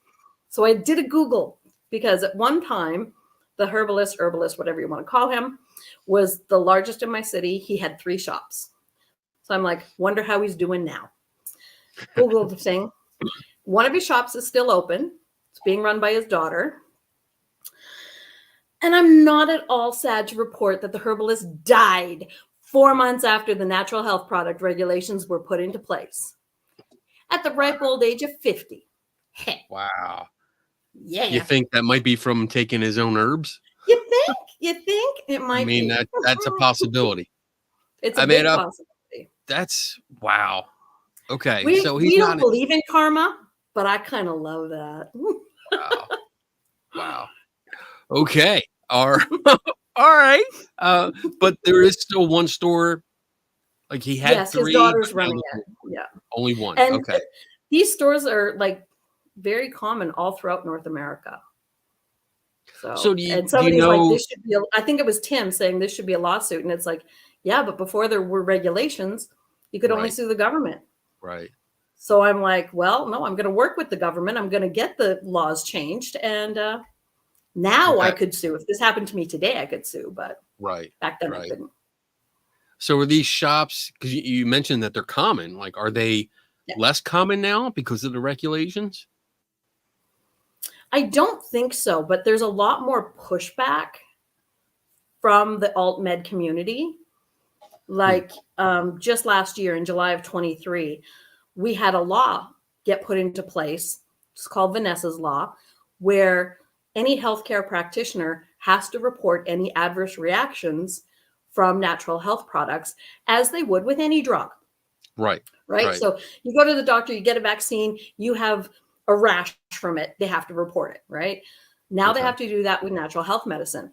So I did a Google because at one time, the herbalist, whatever you want to call him, was the largest in my city. He had 3 shops. So I'm like, wonder how he's doing now. Google the thing. One of his shops is still open. It's being run by his daughter. And I'm not at all sad to report that the herbalist died 4 months after the natural health product regulations were put into place. At the ripe old age of 50. Heck. wow. Yeah. You think that might be from taking his own herbs? You think? It might be. That's a possibility. It's a big possibility. That's wow. Okay, We so we he's don't not. believe in karma, but I kind of love that. Wow. Wow. Okay. All right. All right. But there is still one store. Like he had Yes, his three, daughter's but now running there's it. Yeah. only one. And Okay. these stores are like very common all throughout North America. So So, do you and do you somebody's like, know? this should be, I think it was Tim saying this should be a lawsuit. And it's like, yeah, but before there were regulations, you could only Right. sue the government. Right. So I'm like, well, no, I'm going to work with the government. I'm going to get the laws changed. And now I Okay. could sue. If this happened to me today, I could sue. But Right. back then I Right. couldn't. So are these shops? Because you mentioned that they're common. Like, are they Yeah. less common now because of the regulations? I don't think so, but there's a lot more pushback from the alt med community. Like just last year in July of 23, we had a law get put into place. It's called Vanessa's Law, where any healthcare practitioner has to report any adverse reactions from natural health products as they would with any drug, Right. right? Right. So you go to the doctor, you get a vaccine, you have a rash from it, they have to report it, right? Now they Okay. have to do that with natural health medicine.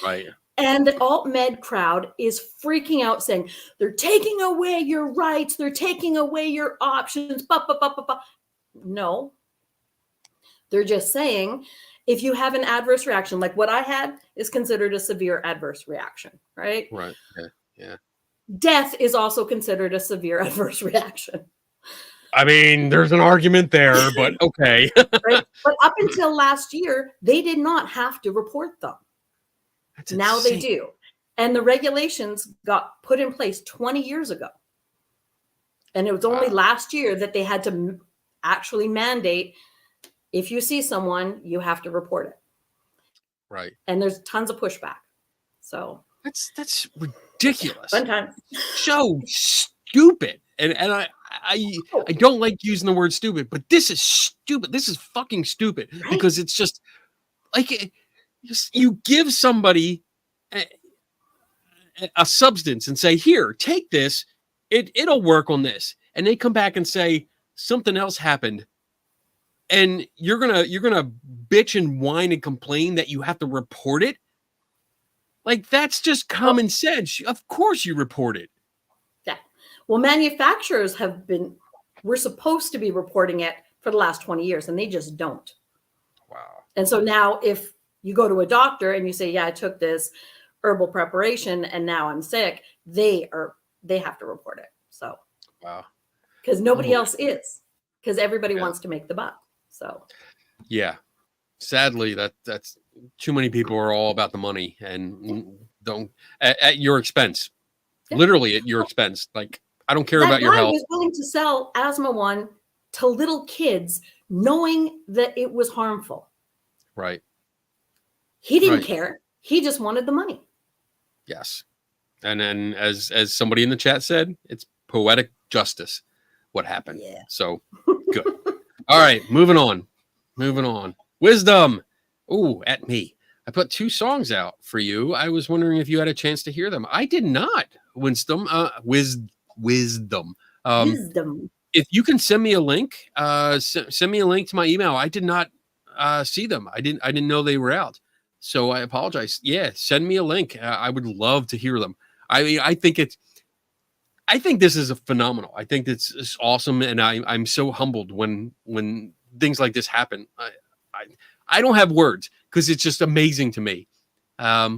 Right. And the alt med crowd is freaking out saying, they're taking away your rights. They're taking away your options. No, they're just saying, if you have an adverse reaction, like what I had is considered a severe adverse reaction, right? Right. Yeah. Yeah. Death is also considered a severe adverse reaction, I mean, there's an argument there, but okay. right? But up until last year, they did not have to report them. That's Now they insane. do. And the regulations got put in place 20 years ago. And it was only Wow. last year that they had to actually mandate, if you see someone, you have to report it. Right. And there's tons of pushback. So That's ridiculous. fun time. So stupid. And I don't like using the word stupid, but this is stupid. This is fucking stupid Right? because it's just like you give somebody a substance and say, "Here, take this. It'll work on this," and they come back and say something else happened, and you're gonna bitch and whine and complain that you have to report it. Like that's just common sense. Of course, you report it. Yeah. Well, manufacturers we're supposed to be reporting it for the last 20 years, and they just don't. Wow. And so now if you go to a doctor and you say, yeah, I took this herbal preparation and now I'm sick, they have to report it. So, Wow. because nobody Oh. else is, because everybody Yeah. wants to make the buck. So, Yeah. Sadly, that's too many people are all about the money and don't at your expense. Yeah. Literally at your expense. Like I don't care that about your guy health. was willing to sell Asthma One to little kids, knowing that it was harmful. Right. He didn't Right. care. He just wanted the money. Yes. And then as somebody in the chat said, it's poetic justice what happened. Yeah. So good. All right, moving on. Moving on. Wisdom. Ooh, at me. I put 2 songs out for you. I was wondering if you had a chance to hear them. I did not. Wisdom. Wisdom. Wisdom. If you can send me a link, send me a link to my email. I did not see them. I didn't know they were out. So I apologize. Yeah, send me a link. I would love to hear them. I mean, I think this is a phenomenal. I think it's awesome, and I'm so humbled when things like this happen. I don't have words because it's just amazing to me.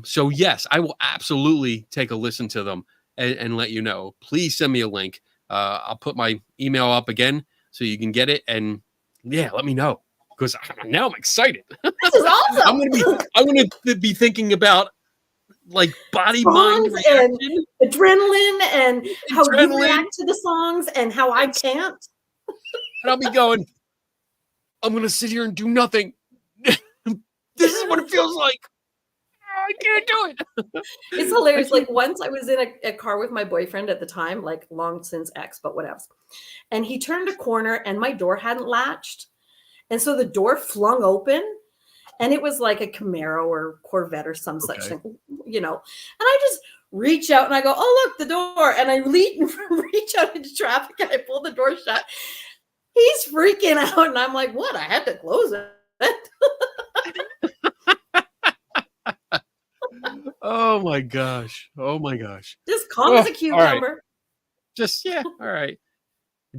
So yes, I will absolutely take a listen to them and let you know. Please send me a link. I'll put my email up again so you can get it, and yeah, let me know because now I'm excited. This is awesome. I'm gonna be thinking about like body mind Songs and reaction. adrenaline and how you Adrenaline. react to the songs and how I can't. And I'll be going, I'm going to sit here and do nothing. This is what it feels like. I can't do it. It's hilarious. Like once I was in a car with my boyfriend at the time, like long since ex, but whatever. And he turned a corner and my door hadn't latched. And so the door flung open and it was like a Camaro or Corvette or some such thing, you know. And I just reach out and I go, oh, look, the door. And I reach out into traffic and I pull the door shut. He's freaking out. And I'm like, what? I had to close it. Oh my gosh. Oh my gosh. Just calm as a All cucumber. right. Just, yeah. All right.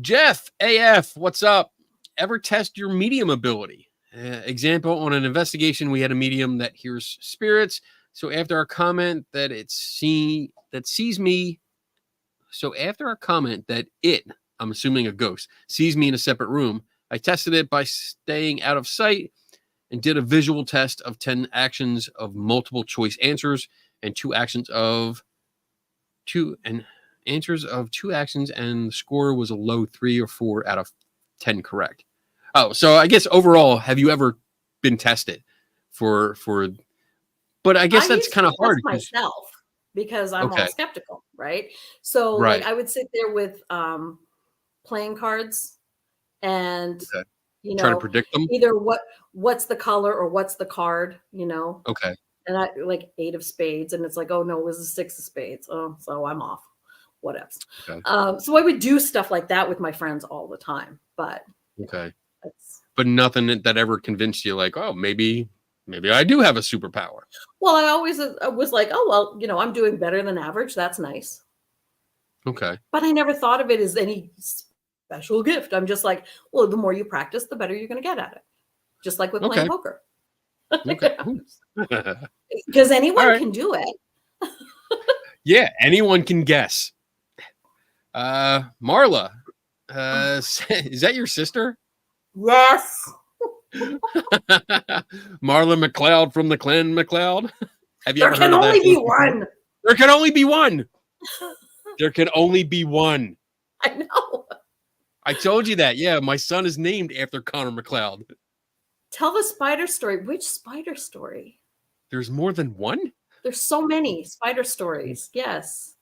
Jeff AF, what's up? Ever test your medium ability? Example, on an investigation, we had a medium that hears spirits. So after our comment that sees me, so after our comment that I'm assuming a ghost, sees me in a separate room, I tested it by staying out of sight and did a visual test of 10 actions of multiple choice answers and 2 actions of 2 actions, and the score was a low 3 or 4 out of 10 correct. Oh, so I guess overall, have you ever been tested for but I guess that's kind of hard myself because I'm all skeptical, right? So like I would sit there with playing cards and try to predict them. Either what's the color or what's the card, Okay. And I like 8 of spades, and it's like, oh no, it was a 6 of spades. Oh, so I'm off. What else? Okay. So I would do stuff like that with my friends all the time, but but nothing that ever convinced you, like, oh, maybe I do have a superpower. Well, I always was like, oh well, I'm doing better than average. That's nice. Okay. But I never thought of it as any special gift. I'm just like, well, the more you practice, the better you're going to get at it. Just like with playing poker. Okay. Because anyone can do it. Yeah, anyone can guess. Marla, is that your sister? Yes. Marla McLeod from the clan McLeod. Have you ever heard of that? There can only be one. There can only be one. There can only be one. I know. I told you that. Yeah, my son is named after Connor McLeod. Tell the spider story. Which spider story? There's more than one? There's so many spider stories. Yes.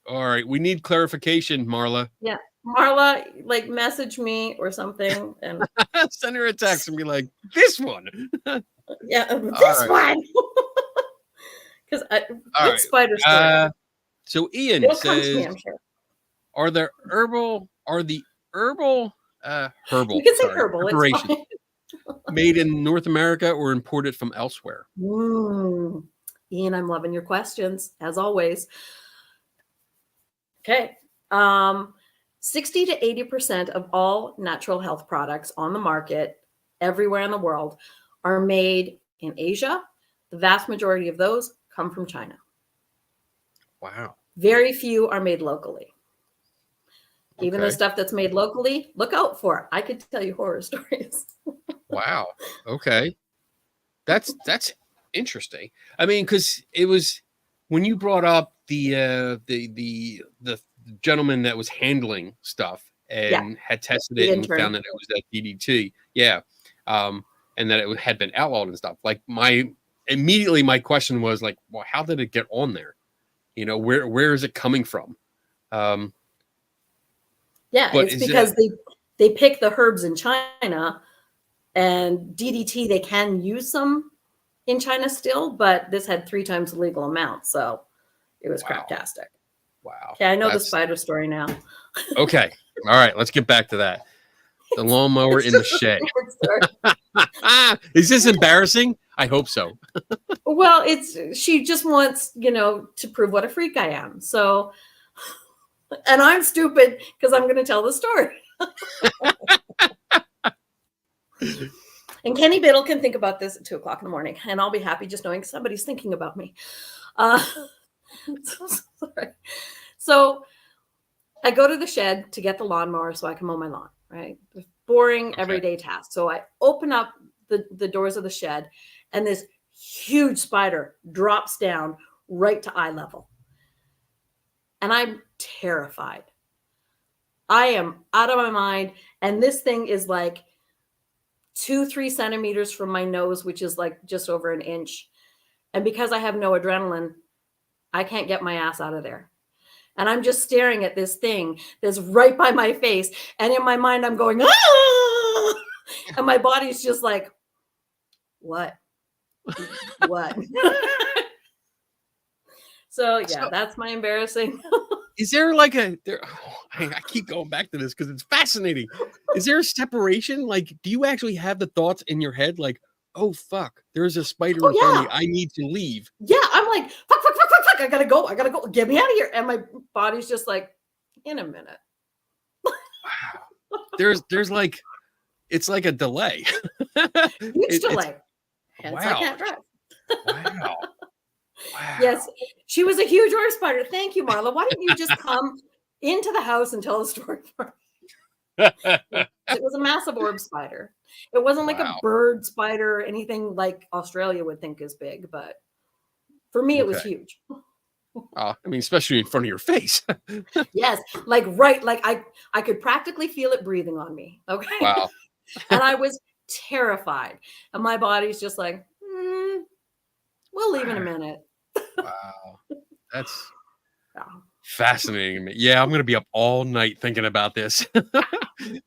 All right. We need clarification, Marla. Yeah. Marla, like, message me or something and send her a text and be like, this one. Yeah, this one. Because which spider story? So Ian says, me, I'm sure. Are the herbal You can say herbal, it's fine. made in North America or imported from elsewhere? Ian, I'm loving your questions as always. Okay. 60 to 80% of all natural health products on the market everywhere in the world are made in Asia. The vast majority of those come from China. Wow. Very few are made locally. Even the stuff that's made locally, look out for it. I could tell you horror stories. Wow. Okay. That's interesting. I mean, because it was when you brought up the gentleman that was handling stuff and had tested it and found that it was that DDT. Yeah. And that it had been outlawed and stuff. Like my question was like, well, how did it get on there? Where is it coming from? It's because they pick the herbs in China, and DDT, they can use some in China still, but this had 3 times the legal amount. So it was craptastic. Wow. Okay, I know the spider story now. Okay. All right. Let's get back to that. The lawnmower in the shed. Is this embarrassing? I hope so. Well, she just wants, to prove what a freak I am. So, and I'm stupid because I'm going to tell the story. And Kenny Biddle can think about this at 2:00 in the morning, and I'll be happy just knowing somebody's thinking about me. Sorry. So I go to the shed to get the lawnmower so I can mow my lawn, right? Boring everyday task. So I open up the doors of the shed, and this huge spider drops down right to eye level. And I'm terrified. I am out of my mind. And this thing is like 2-3 centimeters from my nose, which is like just over an inch. And because I have no adrenaline, I can't get my ass out of there. And I'm just staring at this thing that's right by my face. And in my mind, I'm going, ah! And my body's just like, what? What? So yeah, So- that's my embarrassing. Is there like a there? Oh, I keep going back to this because it's fascinating. Is there a separation? Like, do you actually have the thoughts in your head? Like, oh fuck, there's a spider Oh, in front of yeah. me. I need to leave. Yeah, I'm like, fuck, fuck, fuck, fuck, fuck. I gotta go. Get me out of here. And my body's just like, in a minute. Wow. There's like, it's like a delay. Huge delay. It's, Hence, wow. I can't drive. Wow. Wow. Yes, she was a huge orb spider. Thank you, Marla. Why didn't you just come into the house and tell the story for me? It was a massive orb spider. It wasn't like a Wow. bird spider or anything like Australia would think is big, but for me, it was Okay. huge. I mean, especially in front of your face. Yes, like right, like I could practically feel it breathing on me. Okay. Wow. And I was terrified. And my body's just like, we'll leave in a minute. Wow. That's Yeah. fascinating to me. Yeah, I'm gonna be up all night thinking about this.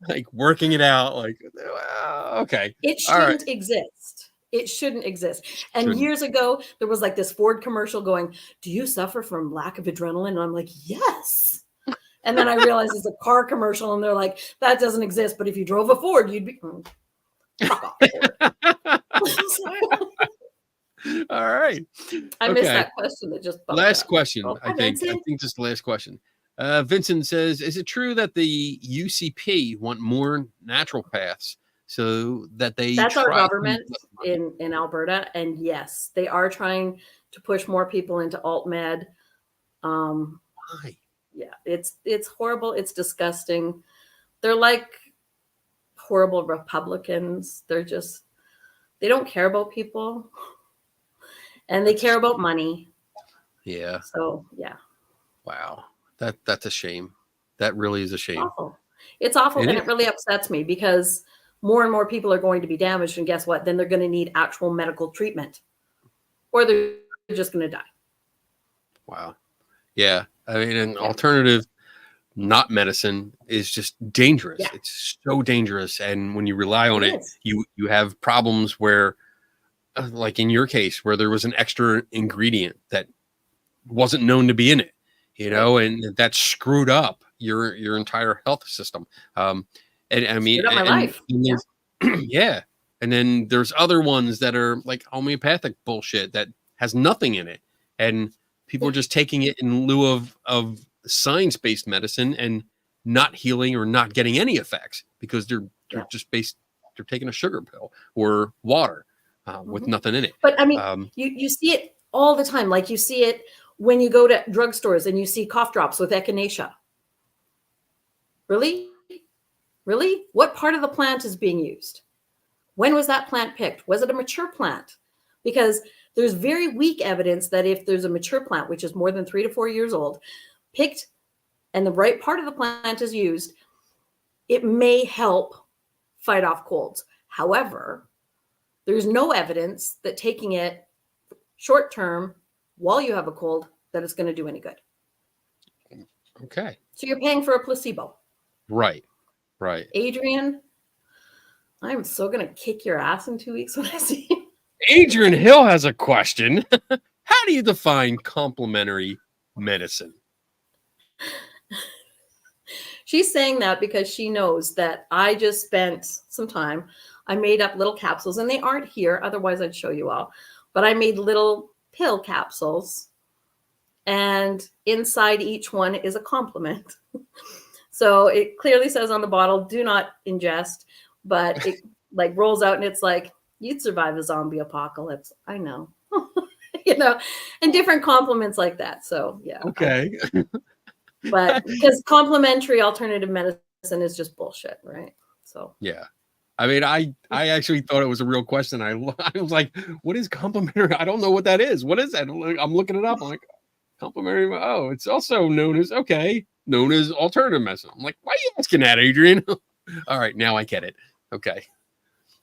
Like working it out. Like, wow, okay. It All right. shouldn't exist. It shouldn't exist. And Shouldn't. years ago, there was like this Ford commercial going, do you suffer from lack of adrenaline? And I'm like, yes. And then I realized it's a car commercial and they're like, that doesn't exist. But if you drove a Ford, you'd be fuck off, Ford. All right. I missed Okay. that question that just bumped Last up. question. Oh, I hi, think Vincent. just the last question. Vincent says, is it true that the UCP want more naturopaths so that they That's our try to- government in Alberta. And yes, they are trying to push more people into alt med. Why? Yeah, it's horrible. It's disgusting. They're like horrible Republicans. They don't care about people. And they care about money. Yeah. So yeah. Wow. That's a shame. That really is a shame. Awful. It's awful. It And is. it really upsets me because more and more people are going to be damaged. And guess what? Then they're going to need actual medical treatment. Or they're just going to die. Wow. Yeah. I mean, an alternative, not medicine, is just dangerous. Yeah. It's so dangerous. And when you rely on It it, is. you have problems where, like in your case, where there was an extra ingredient that wasn't known to be in it, and that screwed up your entire health system. And I mean, Screwed up my life. and there's- yeah. And then there's other ones that are like homeopathic bullshit that has nothing in it. And people are just taking it in lieu of science-based medicine and not healing or not getting any effects because they're just they're taking a sugar pill or water with nothing in it. But I mean, you see it all the time. Like you see it when you go to drugstores and you see cough drops with echinacea. Really? Really? What part of the plant is being used? When was that plant picked? Was it a mature plant? Because there's very weak evidence that if there's a mature plant, which is more than 3 to 4 years old, picked and the right part of the plant is used, it may help fight off colds. However, there's no evidence that taking it short term while you have a cold that it's going to do any good. Okay. So you're paying for a placebo. Right. Adrian, I'm so going to kick your ass in 2 weeks when I see you. Adrian Hill has a question. How do you define complementary medicine? She's saying that because she knows that I just spent some time. I made up little capsules and they aren't here. Otherwise, I'd show you all. But I made little pill capsules. And inside each one is a complement. So it clearly says on the bottle, do not ingest. But it like rolls out and it's like, you'd survive a zombie apocalypse. I know. And different compliments like that. So yeah. Okay. But because complementary alternative medicine is just bullshit, right? So Yeah. I mean, I actually thought it was a real question. I was like, what is complementary? I don't know what that is. What is that? I'm looking it up. I'm like, complementary. Oh, it's also known as alternative medicine. I'm like, why are you asking that, Adrian? All right, now I get it. Okay.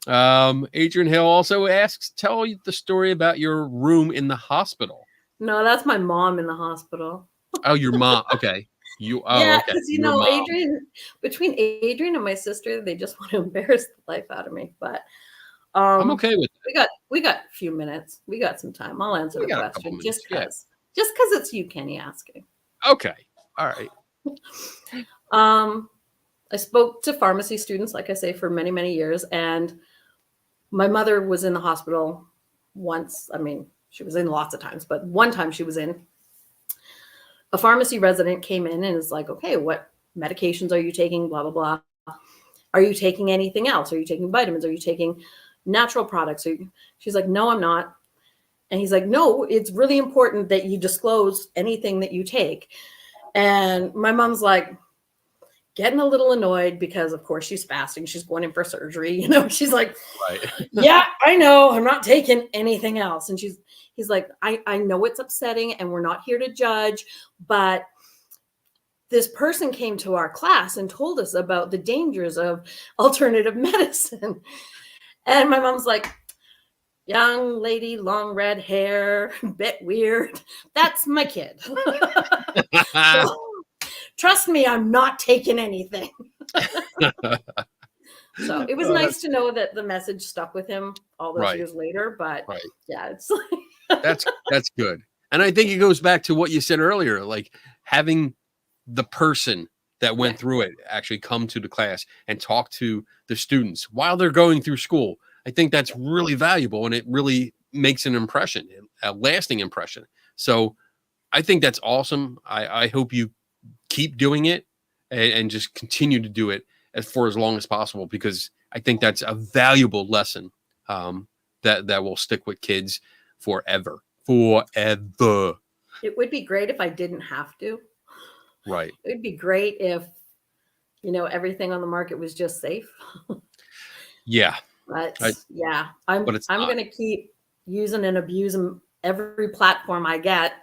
Adrian Hill also asks, tell the story about your room in the hospital. no, that's my mom in the hospital. Oh, your mom. Okay. Yeah, Okay. because Your mom. between Adrian and my sister, they just want to embarrass the life out of me. But I'm okay with that. we got a few minutes. We got some time. I'll answer We the got a couple question minutes, just because. Just because it's you, Kenny, asking. Okay. All right. I spoke to pharmacy students, like I say, for many, many years. And my mother was in the hospital once. I mean, she was in lots of times, but one time she was in. A pharmacy resident came in and is like, okay, what medications are you taking? Blah, blah, blah. Are you taking anything else? Are you taking vitamins? Are you taking natural products? She's like, no, I'm not. And he's like, no, it's really important that you disclose anything that you take. And my mom's like, getting a little annoyed because, of course, she's fasting. She's going in for surgery. You know, she's like, Right. yeah, I know. I'm not taking anything else. And he's like, I know it's upsetting and we're not here to judge, but this person came to our class and told us about the dangers of alternative medicine. And my mom's like, young lady, long red hair, bit weird. That's my kid. So, trust me, I'm not taking anything. So it was nice to know that the message stuck with him all those Right. years later. But Right. yeah, it's like That's good. And I think it goes back to what you said earlier, like having the person that went through it actually come to the class and talk to the students while they're going through school. I think that's really valuable, and it really makes an impression, a lasting impression. So I think that's awesome. I hope you keep doing it and just continue to do it for as long as possible, because I think that's a valuable lesson that will stick with kids forever. Forever. it would be great if I didn't have to. Right. It would be great if, you know, everything on the market was just safe. Yeah. But but I'm it's not. going to keep using and abusing every platform I get.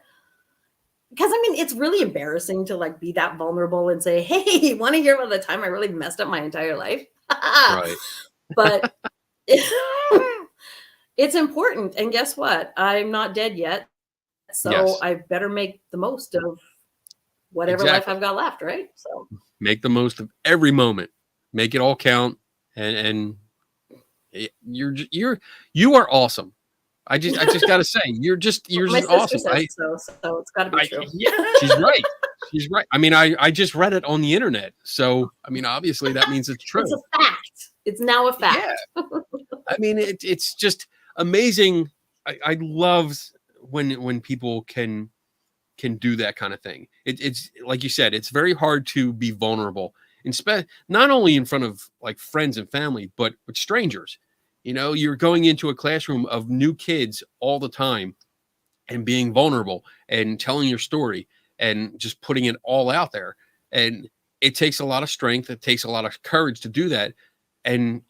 Because I mean, it's really embarrassing to like be that vulnerable and say, hey, want to hear about the time I really messed up my entire life? Right. But it's important. And guess what? I'm not dead yet. So Yes. I better make the most of whatever life I've got left, right? So Make the most of every moment. Make it all count. And you are awesome. I just gotta say, you're just my sister awesome. says so it's got to be true. Yeah, she's right. She's right. I mean, I just read it on the internet, so I mean, obviously that means it's true. It's a fact. It's now a fact. Yeah. I mean, it's just amazing. I love when people can do that kind of thing. It's like you said, it's very hard to be vulnerable, not only in front of like friends and family, but with strangers. You know, you're going into a classroom of new kids all the time and being vulnerable and telling your story and just putting it all out there. And it takes a lot of strength. It takes a lot of courage to do that. And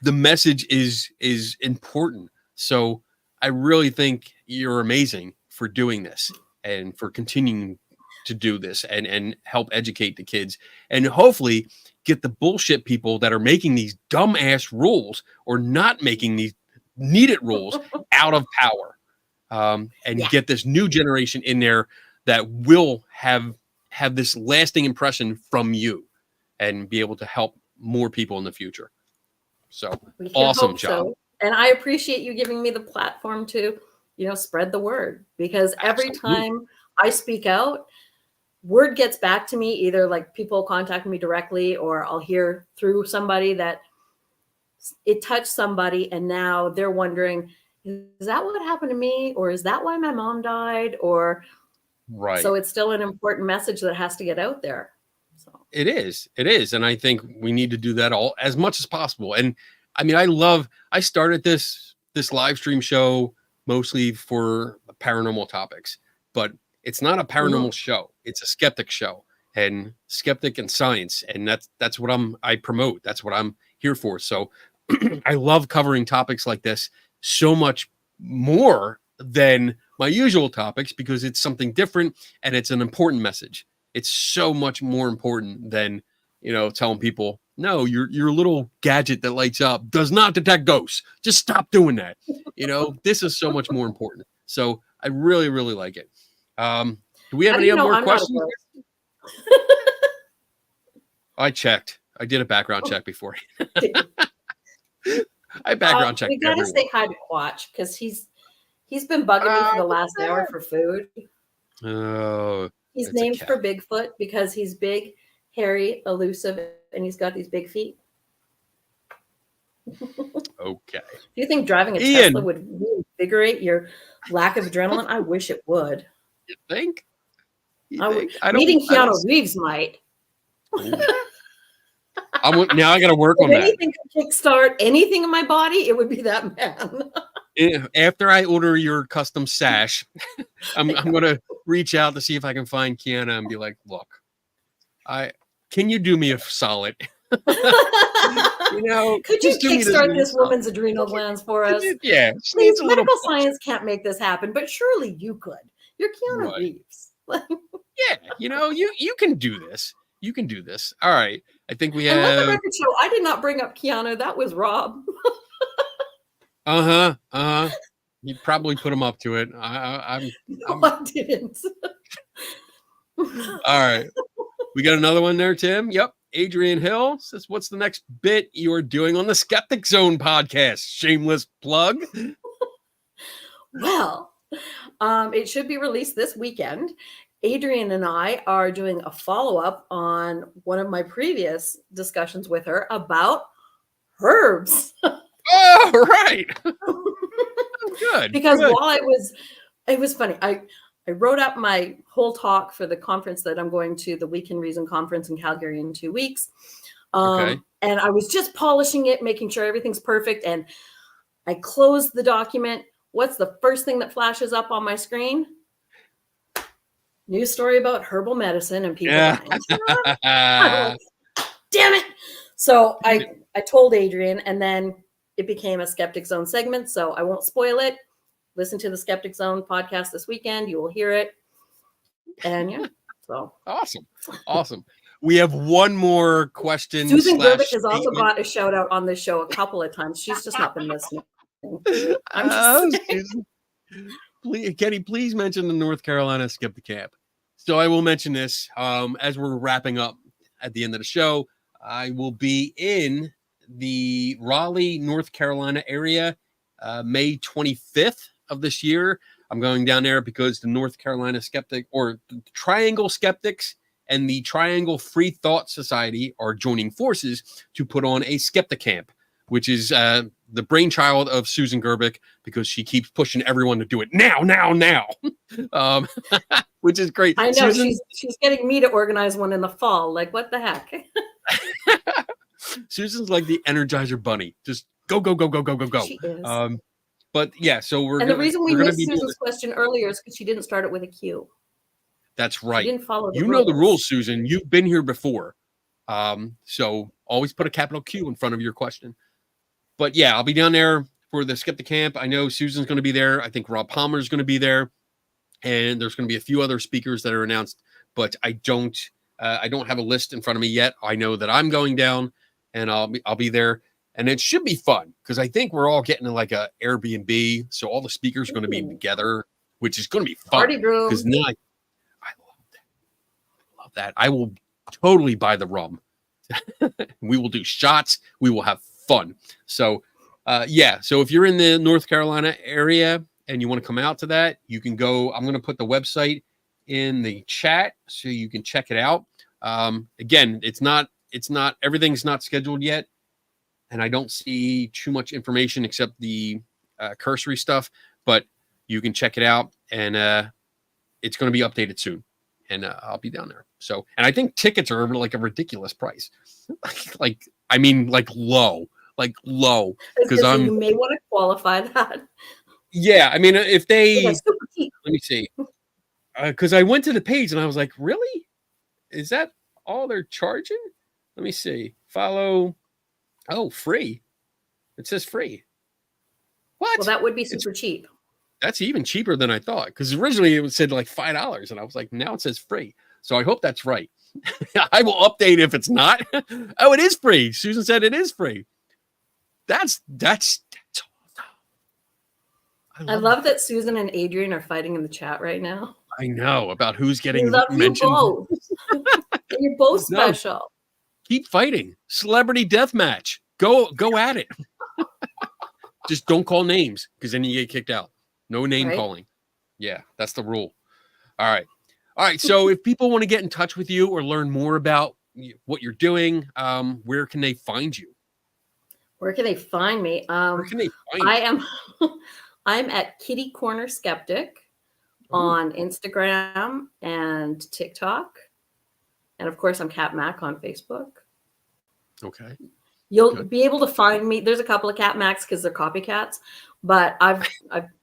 the message is important. So I really think you're amazing for doing this and for continuing to do this and help educate the kids and hopefully get the bullshit people that are making these dumbass rules or not making these needed rules out of power, and get this new generation in there that will have this lasting impression from you and be able to help more people in the future. So awesome job. So. And I appreciate you giving me the platform to, you know, spread the word, because every time I speak out, word gets back to me, either like people contact me directly or I'll hear through somebody that it touched somebody and now they're wondering, is that what happened to me? Or is that why my mom died? Or right. So it's still an important message that has to get out there. So it is. And I think we need to do that all as much as possible. And I mean, I started this live stream show mostly for paranormal topics, but it's not a paranormal show. It's a skeptic show, and skeptic and science. And that's what I promote. That's what I'm here for. So I love covering topics like this so much more than my usual topics because it's something different and it's an important message. It's so much more important than, you know, telling people, no, your little gadget that lights up does not detect ghosts. Just stop doing that. You know, this is so much more important. So I really, really like it. Do we have any more questions? I checked. I did a background check before. I background checked. We gotta say hi to Quatch because he's been bugging me for the last hour for food. Oh, He's it's a named cat. for Bigfoot because he's big, hairy, elusive, and he's got these big feet. Okay. Do you think driving a Ian. Tesla would reinvigorate your lack of adrenaline? I wish it would. You think? I would. I Meeting I don't Keanu Reeves might. Ooh. Now I got to work If on that. anything could kickstart anything in my body, it would be that man. After I order your custom sash, I'm going to reach out to see if I can find Kiana and be like, look, can you do me a solid? You know, Could you just do me kickstart little this solid. woman's adrenal glands for us? Yeah, she Please, needs a little medical push. science can't make this happen, but surely you could. You're Keanu Right. Reeves. Yeah, you know, you can do this. You can do this. All right. I think we And let the have. record show, I did not bring up Keanu. That was Rob. You probably put him up to it. I'm No, I didn't. all right. We got another one there, Tim. Yep. Adrian Hill says, what's the next bit you're doing on the Skeptic Zone podcast? Shameless plug. Well, it should be released this weekend. Adrian and I are doing a follow-up on one of my previous discussions with her about herbs. Oh, right. Good. Because good. while it was funny. I wrote up my whole talk for the conference that I'm going to, the Week in Reason conference in Calgary in 2 weeks. Okay. And I was just polishing it, making sure everything's perfect. And I closed the document. What's the first thing that flashes up on my screen? News story about herbal medicine and people dying. Damn it. So I told Adrian, and then it became a Skeptic Zone segment. So I won't spoil it. Listen to the Skeptic Zone podcast this weekend. You will hear it. And yeah, so Awesome. We have one more question. Susan Gerbic has also statement. got a shout out on this show a couple of times. She's just not been listening. I'm just saying. Susan, Kenny, please mention the North Carolina Skeptic Camp. So I will mention this as we're wrapping up at the end of the show. I will be in the Raleigh, North Carolina area May 25th of this year. I'm going down there because the North Carolina Skeptic, or the Triangle Skeptics, and the Triangle Free Thought Society are joining forces to put on a Skeptic Camp, which is the brainchild of Susan Gerbic, because she keeps pushing everyone to do it now, which is great. I know Susan, she's getting me to organize one in the fall. Like, what the heck? Susan's like the Energizer Bunny. Just go. She is. But yeah, so the reason we missed be Susan's question earlier is because she didn't start it with a Q. That's She right. didn't follow the You know the rules, Susan. You've been here before. So always put a capital Q in front of your question. But yeah, I'll be down there for the Skeptic Camp. I know Susan's going to be there. I think Rob Palmer's going to be there. And there's going to be a few other speakers that are announced, but I don't have a list in front of me yet. I know that I'm going down, and I'll be there, and it should be fun because I think we're all getting like a Airbnb, so all the speakers are going to be together, which is going to be fun. Party room. Because now I love that. I will totally buy the rum. We will do shots. We will have fun. So, yeah. So if you're in the North Carolina area and you want to come out to that, you can go. I'm going to put the website in the chat so you can check it out. Again, it's not everything's not scheduled yet, and I don't see too much information except the cursory stuff, but you can check it out, and it's going to be updated soon, and I'll be down there. So, and I think tickets are like a ridiculous price. like low, because you may want to qualify that. Yeah, I mean, if they, That's super cheap. let me see, because I went to the page and I was like, really? Is that all they're charging? Let me see. Follow. Oh, free. It says free. What? Well, that would be super cheap. That's even cheaper than I thought, because originally it said like $5, and I was like, now it says free. So I hope that's right. I will update if it's not. Oh, it is free. Susan said it is free. That's I love that Susan and Adrian are fighting in the chat right now. I know about who's We getting love mentioned. you both. You're both No. special. Keep fighting. Celebrity death match. Go at it. Just don't call names, because then you get kicked out. No name Right. calling. Yeah, that's the rule. All right. All right. So if people want to get in touch with you or learn more about what you're doing, where can they find you? Where can they find me? Where can they find I you? am I'm at Kitty Corner Skeptic Ooh, on Instagram and TikTok. And of course, I'm Cat Mac on Facebook. okay. You'll Good. be able to find me. There's a couple of Cat Macs because they're copycats, but I've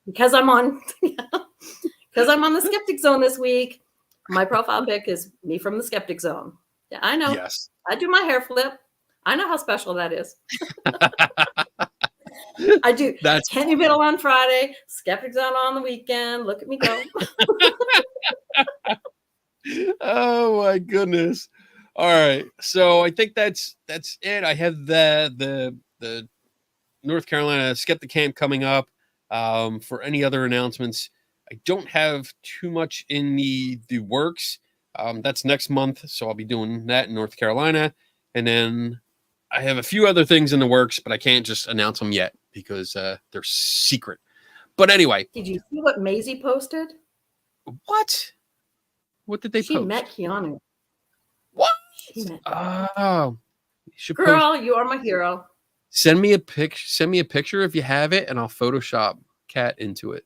because I'm on because I'm on the Skeptic Zone this week. My profile pic is me from the Skeptic Zone. Yeah, I know. Yes. I do my hair flip. I know how special that is. I do That's Henny Middle on Friday, Skeptic Zone on the weekend. Look at me go. oh my goodness. All right. So I think that's it. I have the North Carolina Skeptic Camp coming up. For any other announcements, I don't have too much in the works. That's next month, so I'll be doing that in North Carolina, and then I have a few other things in the works, but I can't just announce them yet because they're secret. But anyway, Did you see what Maisie posted? what? What did they She post? met Keanu. What? She met Oh, you should post. Girl, you are my hero. Send me a picture if you have it, and I'll Photoshop Cat into it.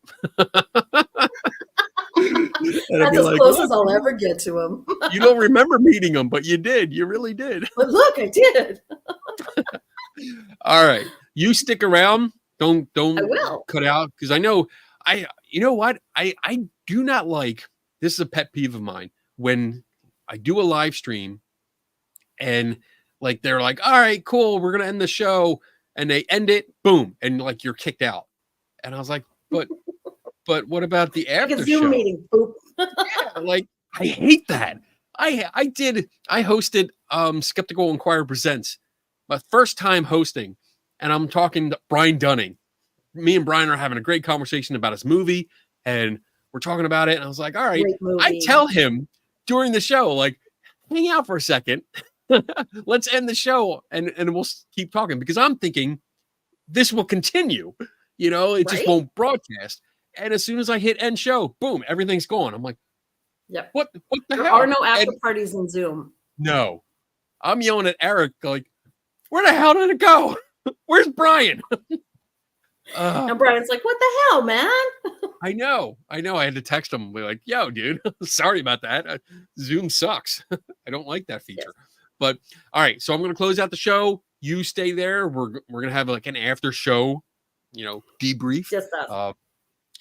And I'll That's be as like, close "Look, as I'll ever get to him. you don't remember meeting him, but you did. You really did." But look, I did. All right, you stick around. Don't I will. cut out because I know You know what? I do not like. This is a pet peeve of mine when I do a live stream and like they're like, "All right, cool, we're gonna end the show," and they end it, boom, and like you're kicked out. And I was like, "But what about the Like after a Zoom show?" meeting. Boop. Yeah, like I hate that. I hosted Skeptical Inquirer Presents, my first time hosting, and I'm talking to Brian Dunning. Me and Brian are having a great conversation about his movie, and we're talking about it. And I was like, all right, Great movie. I tell him during the show, like, hang out for a second. Let's end the show and we'll keep talking because I'm thinking this will continue. It just Right? won't broadcast. And as soon as I hit end show, boom, everything's gone. I'm like, Yep. what the There hell? are no after And parties in Zoom. no, I'm yelling at Eric, like, where the hell did it go? Where's Brian? And Brian's like, what the hell, man? I know. I had to text him, be like, yo, dude, sorry about that. Zoom sucks. I don't like that feature. Yes. But all right, so I'm going to close out the show. You stay there. We're going to have like an after show, debrief. Just us.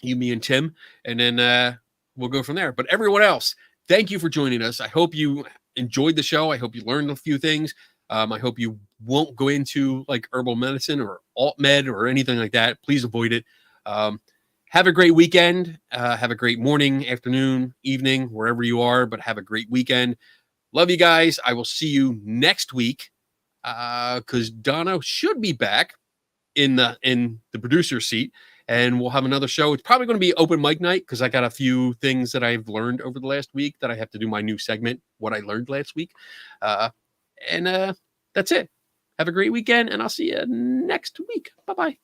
You, me, and Tim, and then we'll go from there. But everyone else, thank you for joining us. I hope you enjoyed the show. I hope you learned a few things. I hope you won't go into like herbal medicine or alt med or anything like that. Please avoid it. Have a great weekend. Have a great morning, afternoon, evening, wherever you are, but have a great weekend. Love you guys. I will see you next week because Donna should be back in the producer seat, and we'll have another show. It's probably going to be open mic night because I got a few things that I've learned over the last week that I have to do my new segment, what I learned last week. And that's it. Have a great weekend, and I'll see you next week. Bye-bye.